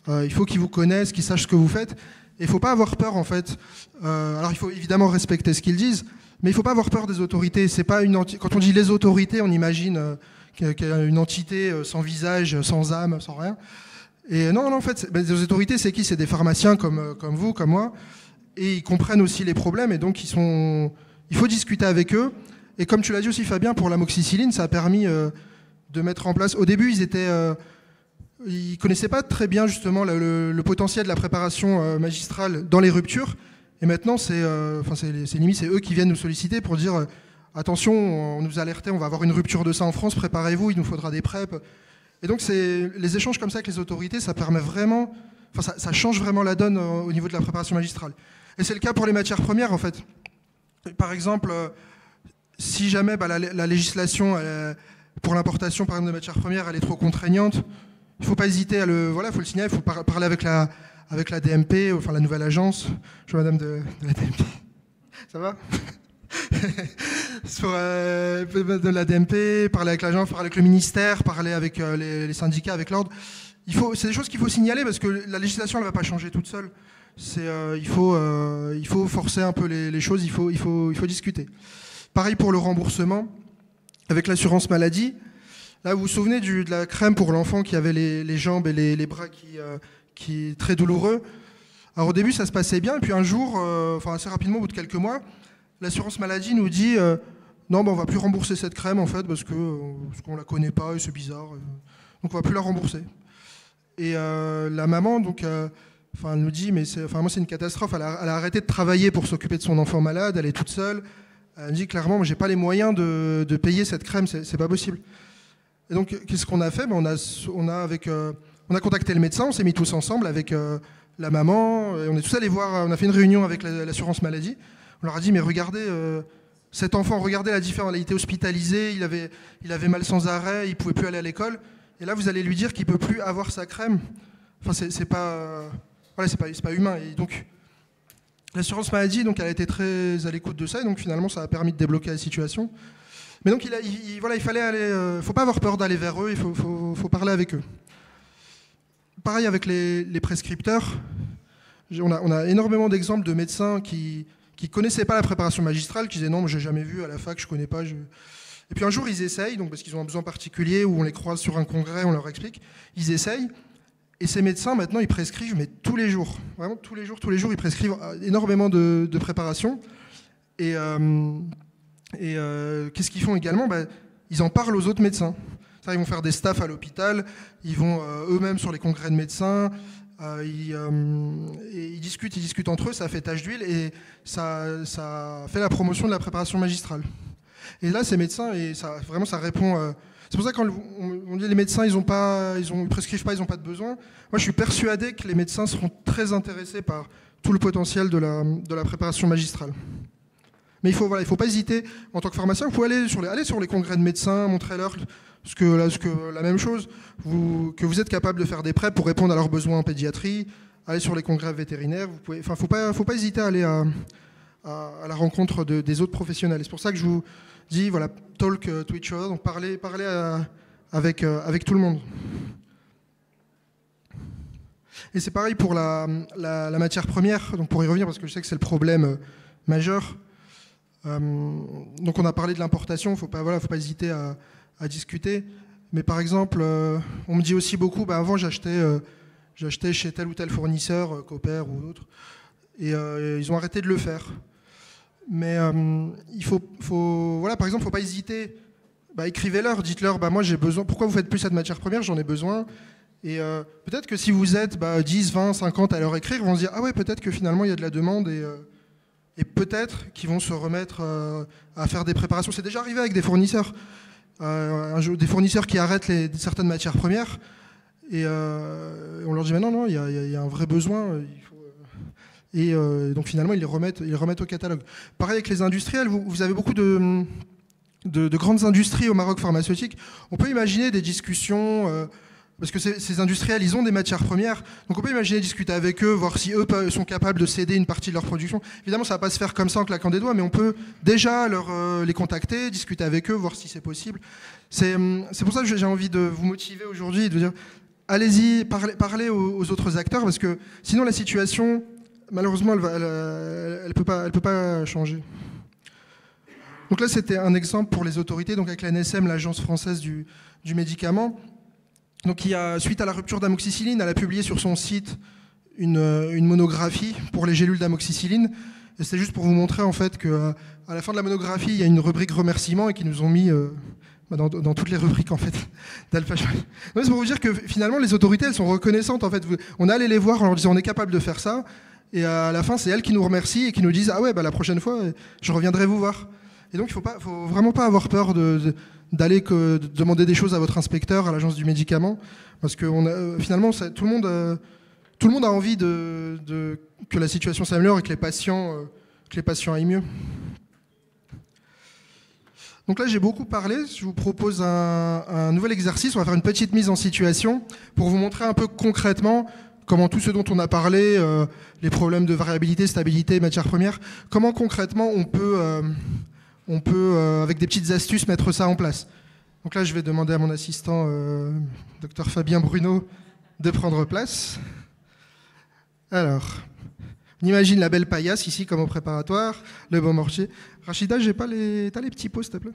il faut qu'ils vous connaissent, qu'ils sachent ce que vous faites, et il ne faut pas avoir peur, en fait. Alors il faut évidemment respecter ce qu'ils disent, mais il ne faut pas avoir peur des autorités. C'est pas quand on dit les autorités, on imagine qu'il y a une entité sans visage, sans âme, sans rien. Et non, en fait, les autorités, c'est qui? C'est des pharmaciens comme vous, comme moi, et ils comprennent aussi les problèmes, et donc il faut discuter avec eux. Et comme tu l'as dit aussi, Fabien, pour l'amoxicilline, ça a permis de mettre en place... Au début, ils connaissaient pas très bien justement le potentiel de la préparation magistrale dans les ruptures. Et maintenant, c'est limite, c'est eux qui viennent nous solliciter pour dire attention, on nous a alerté, on va avoir une rupture de ça en France, préparez-vous, il nous faudra des PrEP. Et donc, les échanges comme ça avec les autorités, ça permet vraiment... ça change vraiment la donne au niveau de la préparation magistrale. Et c'est le cas pour les matières premières, en fait. Par exemple, si jamais la législation pour l'importation, par exemple, de matières premières, elle est trop contraignante, il ne faut pas hésiter à faut le signaler, il faut parler avec la DMP, enfin la nouvelle agence. Je suis madame de la DMP. Ça va? De la DMP, parler avec l'agence, parler avec le ministère, parler avec les syndicats, avec l'ordre. C'est des choses qu'il faut signaler parce que la législation ne va pas changer toute seule. Il faut forcer un peu les choses, il faut discuter. Pareil pour le remboursement, avec l'assurance maladie. Là, vous vous souvenez de la crème pour l'enfant qui avait les jambes et les bras qui est très douloureux. Alors au début, ça se passait bien, et puis un jour, assez rapidement, au bout de quelques mois, l'assurance maladie nous dit non, on ne va plus rembourser cette crème, en fait, parce qu'on ne la connaît pas et c'est bizarre. Donc on ne va plus la rembourser. Et la maman, donc... elle nous dit, moi c'est une catastrophe, elle a arrêté de travailler pour s'occuper de son enfant malade, elle est toute seule. Elle me dit clairement, j'ai pas les moyens de payer cette crème, c'est pas possible. Et donc, qu'est-ce qu'on a fait? On a contacté le médecin, on s'est mis tous ensemble avec la maman, et on est tous allés voir, on a fait une réunion avec l'assurance maladie. On leur a dit, mais regardez, cet enfant, regardez la différence, il a été hospitalisé, il avait mal sans arrêt, il pouvait plus aller à l'école, et là vous allez lui dire qu'il peut plus avoir sa crème. C'est pas humain. Et donc, l'assurance maladie, donc, elle a été très à l'écoute de ça, et donc finalement, ça a permis de débloquer la situation. Mais donc, il fallait aller. Faut pas avoir peur d'aller vers eux, il faut parler avec eux. Pareil avec les prescripteurs. On a énormément d'exemples de médecins qui connaissaient pas la préparation magistrale, qui disaient non, j'ai jamais vu à la fac, je connais pas. Et puis un jour, ils essayent, donc parce qu'ils ont un besoin particulier, ou on les croise sur un congrès, on leur explique. Ils essayent. Et ces médecins, maintenant, ils prescrivent, mais tous les jours. Vraiment, tous les jours, ils prescrivent énormément de préparation. Et qu'est-ce qu'ils font également? Ils en parlent aux autres médecins. Ça, ils vont faire des staffs à l'hôpital, ils vont eux-mêmes sur les congrès de médecins, ils discutent entre eux, ça fait tache d'huile, et ça fait la promotion de la préparation magistrale. Et là, ces médecins, vraiment, ça répond... C'est pour ça que quand on dit les médecins, ils prescrivent pas, ils n'ont pas de besoin. Moi, je suis persuadé que les médecins seront très intéressés par tout le potentiel de la préparation magistrale. Mais il faut pas hésiter, en tant que pharmacien, vous pouvez aller sur les congrès de médecins, montrer-leur la même chose, que vous êtes capable de faire des PrEP pour répondre à leurs besoins en pédiatrie, aller sur les congrès vétérinaires, faut pas hésiter à aller à la rencontre des autres professionnels. C'est pour ça que je vous dis, voilà, talk to each other, donc parler avec tout le monde. Et c'est pareil pour la matière première, donc pour y revenir, parce que je sais que c'est le problème majeur. Donc on a parlé de l'importation, faut pas hésiter à discuter. Mais par exemple, on me dit aussi beaucoup, avant j'achetais chez tel ou tel fournisseur, Cooper ou d'autres, et ils ont arrêté de le faire. Mais il par exemple, faut pas hésiter. Écrivez-leur, dites-leur, moi j'ai besoin. Pourquoi vous faites plus cette matière première? J'en ai besoin. Et peut-être que si vous êtes 10, 20, 50 à leur écrire, ils vont se dire, ah ouais, peut-être que finalement il y a de la demande et peut-être qu'ils vont se remettre à faire des préparations. C'est déjà arrivé avec des fournisseurs, des fournisseurs qui arrêtent certaines matières premières et on leur dit, mais non, il y a un vrai besoin. Et donc finalement ils les remettent au catalogue. Pareil avec les industriels, vous avez beaucoup de grandes industries au Maroc pharmaceutique. On peut imaginer des discussions, parce que ces industriels, ils ont des matières premières, donc on peut imaginer discuter avec eux, voir si eux sont capables de céder une partie de leur production. Évidemment, ça ne va pas se faire comme ça en claquant des doigts, mais on peut déjà les contacter, discuter avec eux, voir si c'est possible. C'est pour ça que j'ai envie de vous motiver aujourd'hui, de dire, allez-y, parlez aux autres acteurs, parce que sinon la situation, malheureusement, elle peut pas changer. Donc là, c'était un exemple pour les autorités, donc avec l'ANSM, l'Agence française du médicament. Donc, suite à la rupture d'amoxicilline, elle a publié sur son site une monographie pour les gélules d'amoxicilline. Et c'est juste pour vous montrer en fait qu'à la fin de la monographie, il y a une rubrique remerciements et qu'ils nous ont mis dans toutes les rubriques en fait d'Alpha. C'est pour vous dire que finalement, les autorités, elles sont reconnaissantes. En fait, on est allé les voir en leur disant on est capable de faire ça. Et à la fin, c'est elles qui nous remercient et qui nous disent ah ouais, la prochaine fois, je reviendrai vous voir. Et donc, il faut vraiment pas avoir peur d'aller demander des choses à votre inspecteur, à l'agence du médicament, parce que finalement, tout le monde a envie que la situation s'améliore et que les patients aillent mieux. Donc là, j'ai beaucoup parlé. Je vous propose un nouvel exercice. On va faire une petite mise en situation pour vous montrer un peu concrètement comment tout ce dont on a parlé, les problèmes de variabilité, stabilité, matières premières, comment concrètement on peut avec des petites astuces, mettre ça en place. Donc là, je vais demander à mon assistant, Dr Fabien Bruno, de prendre place. Alors, on imagine la belle paillasse ici, comme au préparatoire, le bon mortier. Rachida, t'as les petits pots, s'il te plaît?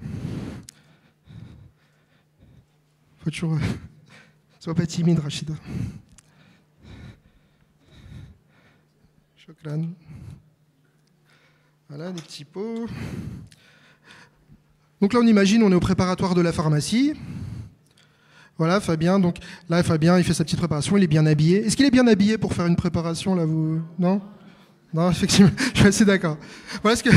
Faut toujours... Sois pas timide, Rachida. Chokran. Voilà, des petits pots. Donc là, on imagine, on est au préparatoire de la pharmacie. Voilà, Fabien. Donc là, Fabien, il fait sa petite préparation, il est bien habillé. Est-ce qu'il est bien habillé pour faire une préparation, là, vous? Non? Non, effectivement, je suis assez d'accord. Voilà ce que...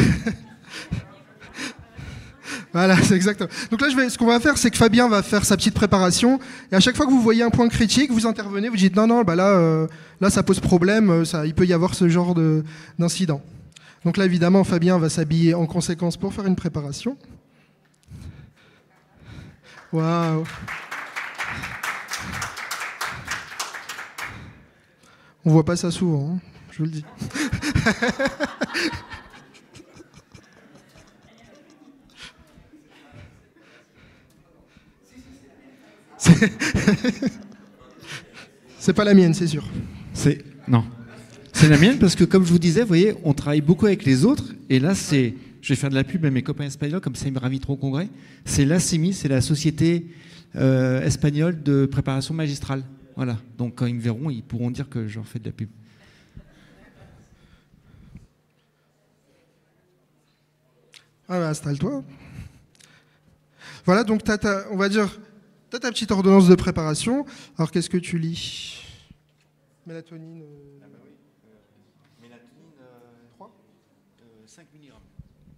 Voilà, c'est exactement. Donc là, ce qu'on va faire, c'est que Fabien va faire sa petite préparation. Et à chaque fois que vous voyez un point critique, vous intervenez, vous dites non, là, ça pose problème, il peut y avoir ce genre d'incident. Donc là, évidemment, Fabien va s'habiller en conséquence pour faire une préparation. Waouh! On voit pas ça souvent, hein, je vous le dis. C'est pas la mienne, c'est sûr. Non. C'est la mienne parce que, comme je vous disais, vous voyez, on travaille beaucoup avec les autres. Et là, je vais faire de la pub à mes copains espagnols, comme ça ils me réinviteront au congrès. C'est l'ACMI, c'est la Société espagnole de préparation magistrale. Voilà. Donc, quand ils me verront, ils pourront dire que je leur fais de la pub. Ah bah, installe-toi. Voilà, donc on va dire, t'as ta petite ordonnance de préparation. Alors, qu'est-ce que tu lis? Mélatonine. Ah bah oui. Mélatonine 3 5 mg.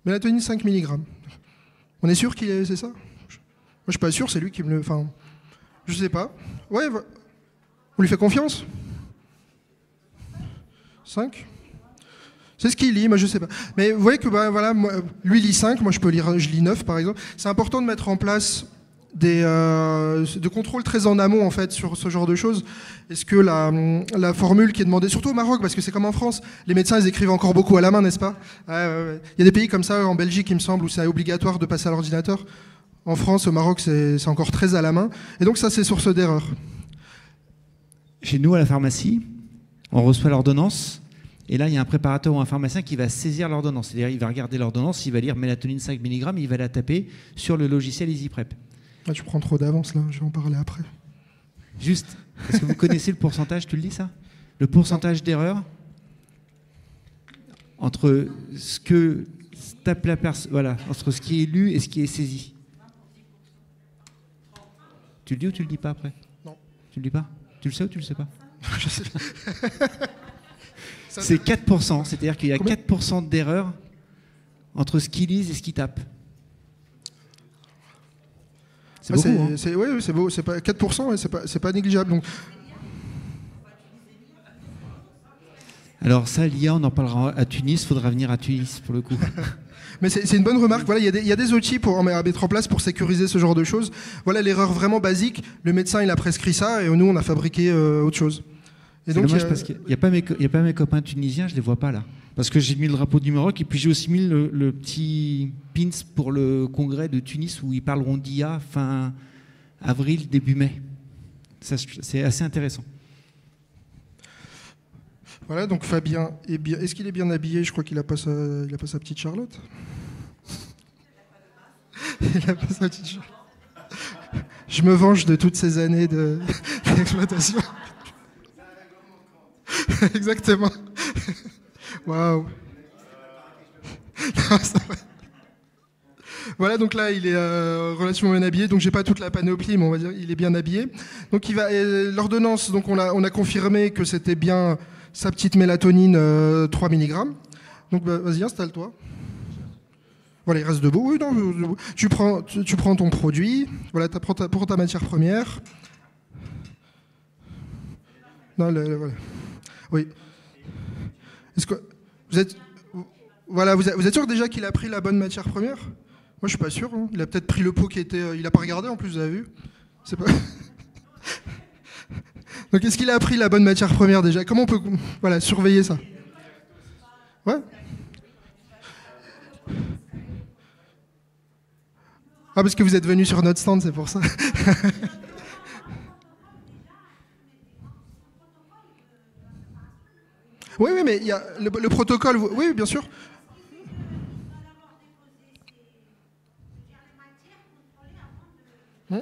Mélatonine 5 mg. On est sûr c'est ça? Moi, je suis pas sûr, c'est lui qui me le... Enfin, je sais pas. Ouais, on lui fait confiance? 5? C'est ce qu'il lit, moi je sais pas. Mais vous voyez que bah, voilà, lui lit 5, moi je lis 9 par exemple. C'est important de mettre en place de contrôles très en amont en fait sur ce genre de choses. Est-ce que la formule qui est demandée, surtout au Maroc, parce que c'est comme en France, les médecins ils écrivent encore beaucoup à la main, n'est-ce pas? Il y a des pays comme ça, en Belgique il me semble, où c'est obligatoire de passer à l'ordinateur. En France, au Maroc, c'est encore très à la main. Et donc ça, c'est source d'erreur. Chez nous, à la pharmacie, on reçoit l'ordonnance. Et là, il y a un préparateur ou un pharmacien qui va saisir l'ordonnance. C'est-à-dire, il va regarder l'ordonnance, il va lire mélatonine 5 mg, il va la taper sur le logiciel EasyPrep. Ah, tu prends trop d'avance, là. Je vais en parler après. Juste, est-ce que vous connaissez le pourcentage, tu le dis ça? Le pourcentage d'erreur entre ce que tape la personne, voilà, entre ce qui est lu et ce qui est saisi. Tu le dis ou tu le dis pas après? Non. Tu le dis pas? Tu le sais ou tu le sais pas? Je sais. C'est 4%, c'est-à-dire qu'il y a 4% d'erreur entre ce qu'ils lisent et ce qu'ils tapent. C'est beaucoup, hein. Oui, c'est beau. C'est pas 4%, ouais, c'est pas négligeable. Donc. Alors ça, l'IA, on en parlera à Tunis. Il faudra venir à Tunis pour le coup. Mais c'est une bonne remarque. Voilà, il y a des outils à mettre en place pour sécuriser ce genre de choses. Voilà l'erreur vraiment basique. Le médecin, il a prescrit ça et nous, on a fabriqué autre chose. C'est dommage parce qu'il n'y a pas mes copains tunisiens, je les vois pas là. Parce que j'ai mis le drapeau du Maroc et puis j'ai aussi mis le petit pins pour le congrès de Tunis où ils parleront d'IA fin avril, début mai. Ça, c'est assez intéressant. Voilà, donc Fabien est bien. Est-ce qu'il est bien habillé? Je crois qu'il n'a pas sa petite Charlotte. Il n'a pas sa petite Charlotte. Je me venge de toutes ces années d'exploitation. Exactement. Waouh. Voilà, donc là, il est relativement bien habillé. Donc, j'ai pas toute la panoplie, mais on va dire il est bien habillé. Donc, l'ordonnance, donc on a confirmé que c'était bien sa petite mélatonine 3 mg. Donc, bah, vas-y, installe-toi. Voilà, il reste debout. Oui, non, debout. Tu prends ton produit. Voilà, pour ta matière première. Non, voilà. Oui. Est-ce que vous êtes sûr déjà qu'il a pris la bonne matière première? Moi, je suis pas sûr. Hein. Il a peut-être pris le pot qui était. Il a pas regardé en plus, vous avez vu? C'est pas. Donc, est-ce qu'il a pris la bonne matière première déjà? Comment on peut surveiller ça? Ouais. Ah, parce que vous êtes venu sur notre stand, c'est pour ça. Oui, mais il y a le protocole. Oui, bien sûr. Oui.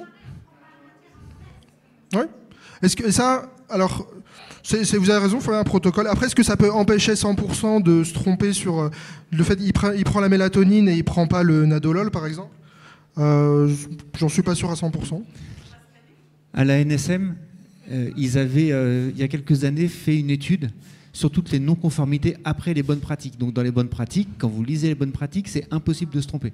Est-ce que ça, alors, vous avez raison, il faut un protocole. Après, est-ce que ça peut empêcher 100% de se tromper sur le fait qu'il prend la mélatonine et il prend pas le nadolol, par exemple? J'en suis pas sûr à 100%. À la NSM, ils avaient, il y a quelques années, fait une étude sur toutes les non-conformités après les bonnes pratiques. Donc dans les bonnes pratiques, quand vous lisez les bonnes pratiques, c'est impossible de se tromper.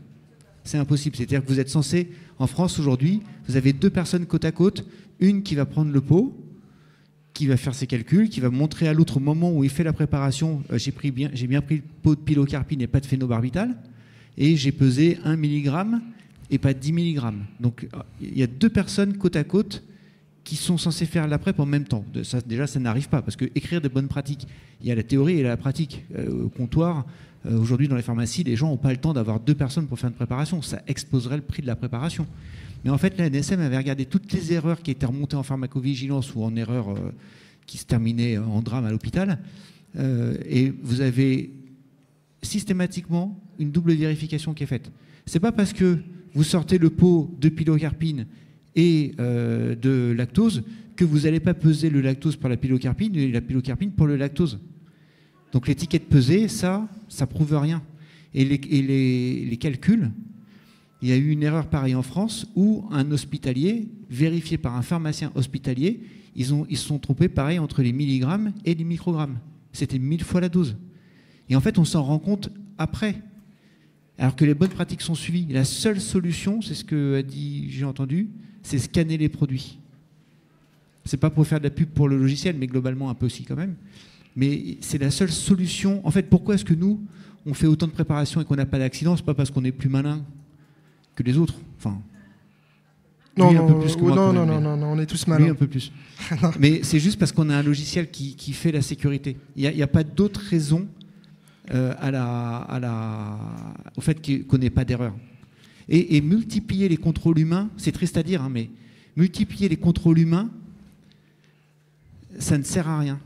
C'est impossible. C'est-à-dire que vous êtes censé, en France aujourd'hui, vous avez 2 personnes côte à côte, une qui va prendre le pot, qui va faire ses calculs, qui va montrer à l'autre au moment où il fait la préparation, j'ai bien pris le pot de pilocarpine et pas de phénobarbital, et j'ai pesé 1 mg et pas 10 mg. Donc il y a 2 personnes côte à côte qui sont censés faire la PrEP en même temps. Ça, déjà, ça n'arrive pas, parce que écrire des bonnes pratiques, il y a la théorie et la pratique. Au comptoir, aujourd'hui, dans les pharmacies, les gens n'ont pas le temps d'avoir 2 personnes pour faire une préparation. Ça exposerait le prix de la préparation. Mais en fait, la NSM avait regardé toutes les erreurs qui étaient remontées en pharmacovigilance ou en erreurs qui se terminaient en drame à l'hôpital. Et vous avez systématiquement une double vérification qui est faite. C'est pas parce que vous sortez le pot de pilocarpine et de lactose que vous n'allez pas peser le lactose pour la pilocarpine et la pilocarpine pour le lactose. Donc l'étiquette pesée, ça prouve rien. Et les calculs, il y a eu une erreur pareille en France où un hospitalier, vérifié par un pharmacien hospitalier, ils se sont trompés pareil entre les milligrammes et les microgrammes. C'était 1000 fois la dose. Et en fait, on s'en rend compte après. Alors que les bonnes pratiques sont suivies. La seule solution, c'est ce que a dit, j'ai entendu, c'est scanner les produits. C'est pas pour faire de la pub pour le logiciel, mais globalement un peu aussi quand même. Mais c'est la seule solution. En fait, pourquoi est-ce que nous, on fait autant de préparation et qu'on n'a pas d'accident? C'est pas parce qu'on est plus malin que les autres. Enfin, Non, lui, non, un peu plus que moi, quand non, même, non, mais- non, non, on est tous lui, malins. un peu plus. Mais c'est juste parce qu'on a un logiciel qui fait la sécurité. Il n'y a pas d'autre raison au fait qu'on n'ait pas d'erreur. Et multiplier les contrôles humains, c'est triste à dire, hein, mais multiplier les contrôles humains, ça ne sert à rien.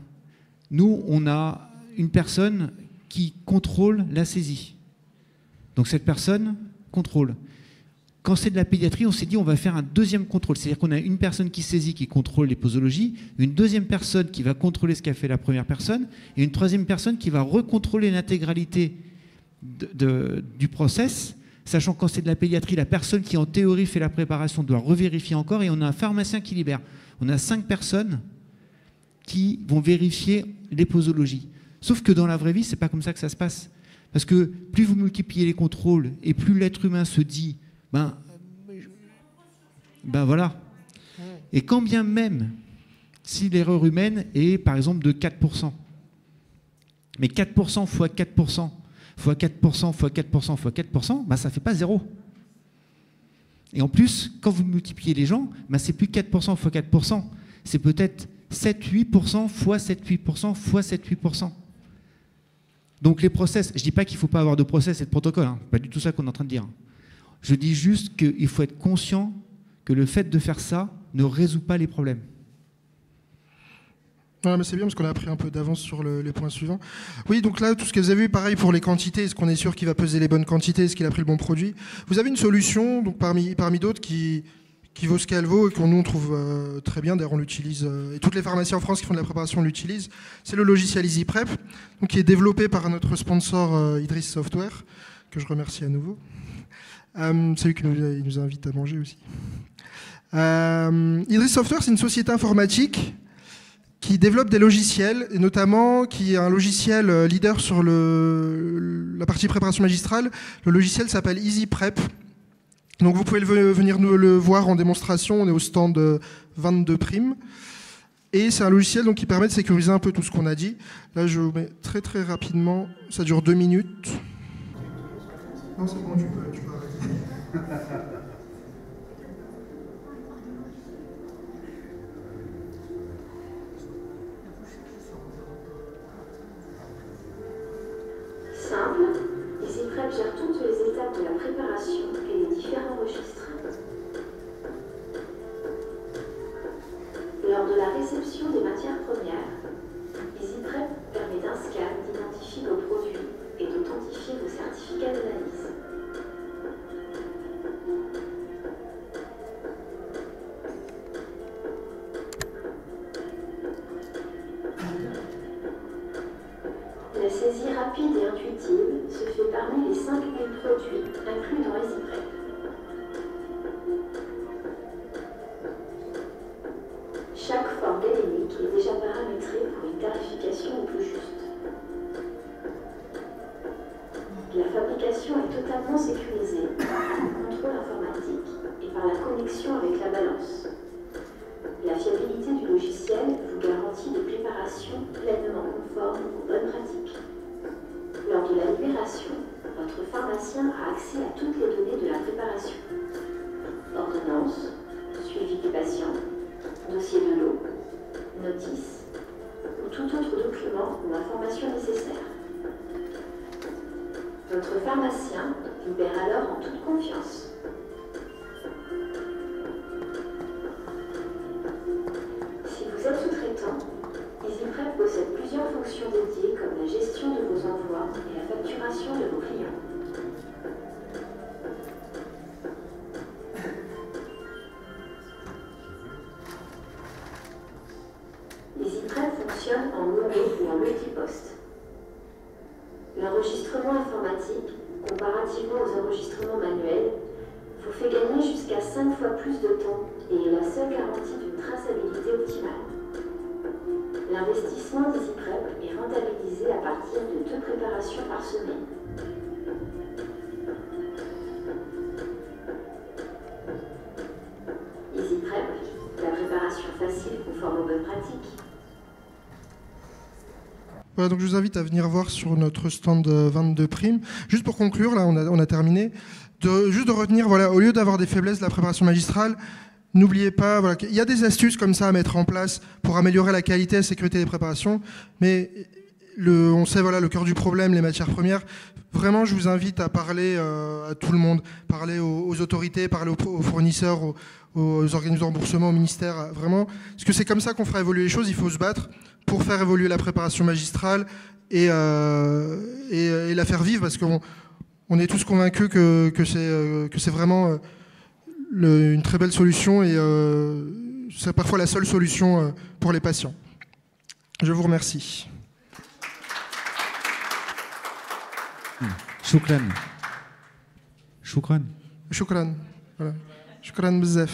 Nous, on a une personne qui contrôle la saisie. Donc cette personne contrôle. Quand c'est de la pédiatrie, on s'est dit on va faire un deuxième contrôle. C'est-à-dire qu'on a une personne qui saisit, qui contrôle les posologies, une deuxième personne qui va contrôler ce qu'a fait la première personne, et une troisième personne qui va recontrôler l'intégralité du process, sachant que quand c'est de la pédiatrie, la personne qui en théorie fait la préparation doit revérifier encore, et on a un pharmacien qui libère. On a 5 personnes qui vont vérifier les posologies. Sauf que dans la vraie vie, c'est pas comme ça que ça se passe. Parce que plus vous multipliez les contrôles, et plus l'être humain se dit ben voilà. Et quand bien même, si l'erreur humaine est par exemple de 4%, mais 4% fois 4%, fois 4%, fois 4%, fois 4%, ben ça ne fait pas 0. Et en plus, quand vous multipliez les gens, ben c'est plus 4% fois 4%, c'est peut-être 7-8% fois 7-8% fois 7-8%. Donc les process, je ne dis pas qu'il ne faut pas avoir de process et de protocole, hein, pas du tout ça qu'on est en train de dire. Je dis juste qu'il faut être conscient que le fait de faire ça ne résout pas les problèmes. Ouais, mais c'est bien parce qu'on a pris un peu d'avance sur les points suivants. Oui, donc là, tout ce que vous avez vu, pareil pour les quantités, est-ce qu'on est sûr qu'il va peser les bonnes quantités, est-ce qu'il a pris le bon produit? Vous avez une solution, donc parmi d'autres, qui vaut ce qu'elle vaut et qu'on nous on trouve très bien, d'ailleurs on l'utilise, et toutes les pharmacies en France qui font de la préparation l'utilisent, c'est le logiciel EasyPrep, donc, qui est développé par notre sponsor Idris Software, que je remercie à nouveau. C'est lui qui nous invite à manger aussi. Idris Software, c'est une société informatique qui développe des logiciels, et notamment qui est un logiciel leader sur la partie préparation magistrale. Le logiciel s'appelle EasyPrep. Donc vous pouvez venir nous le voir en démonstration, on est au stand 22 prime. Et c'est un logiciel donc, qui permet de sécuriser un peu tout ce qu'on a dit. Là, je vous mets très très rapidement, ça dure 2 minutes. Non, c'est bon, tu peux arrêter. Simple, EasyPrep gère toutes les étapes de la préparation et les différents registres. Lors de la réception des matières premières, EasyPrep permet d'un scan d'identifier vos produits et d'authentifier vos certificats d'analyse. La saisie rapide et intuitive se fait parmi les 5000 produits inclus dans EasyPrep. Chaque forme galénique est déjà paramétrée pour une tarification au plus juste. La fabrication est totalement sécurisée par le contrôle informatique et par la connexion avec la balance. La fiabilité du logiciel vous garantit des préparations pleinement conformes aux bonnes pratiques. Lors de la libération, votre pharmacien a accès à toutes les données de la préparation. Ordonnance, suivi du patient, dossier de lot, notice ou tout autre document ou information nécessaire. Votre pharmacien libère alors en toute confiance. Si vous êtes sous-traitant, EasyPrep possède plusieurs fonctions dédiées comme la gestion de vos envois et la facturation de vos clients. EasyPrep fonctionne en mono ou en multiposte. L'enregistrement informatique, comparativement aux enregistrements manuels, vous fait gagner jusqu'à 5 fois plus de temps et est la seule garantie d'une traçabilité optimale. L'investissement d'EasyPrep est rentabilisé à partir de 2 préparations par semaine. EasyPrep, la préparation facile conforme aux bonnes pratiques. Voilà, donc je vous invite à venir voir sur notre stand 22 primes. Juste pour conclure, là on a terminé, juste de retenir, voilà, au lieu d'avoir des faiblesses de la préparation magistrale, n'oubliez pas, voilà, qu'il y a des astuces comme ça à mettre en place pour améliorer la qualité et la sécurité des préparations, mais on sait, voilà, le cœur du problème, les matières premières. Vraiment, je vous invite à parler à tout le monde, parler aux autorités, parler aux fournisseurs, aux organismes de remboursement, au ministère, vraiment, parce que c'est comme ça qu'on fera évoluer les choses. Il faut se battre pour faire évoluer la préparation magistrale et la faire vivre, parce qu'on est tous convaincus que c'est vraiment une très belle solution et c'est parfois la seule solution pour les patients. Je vous remercie. Shukran. Shukran. Shukran. Voilà. Shukran bzaf.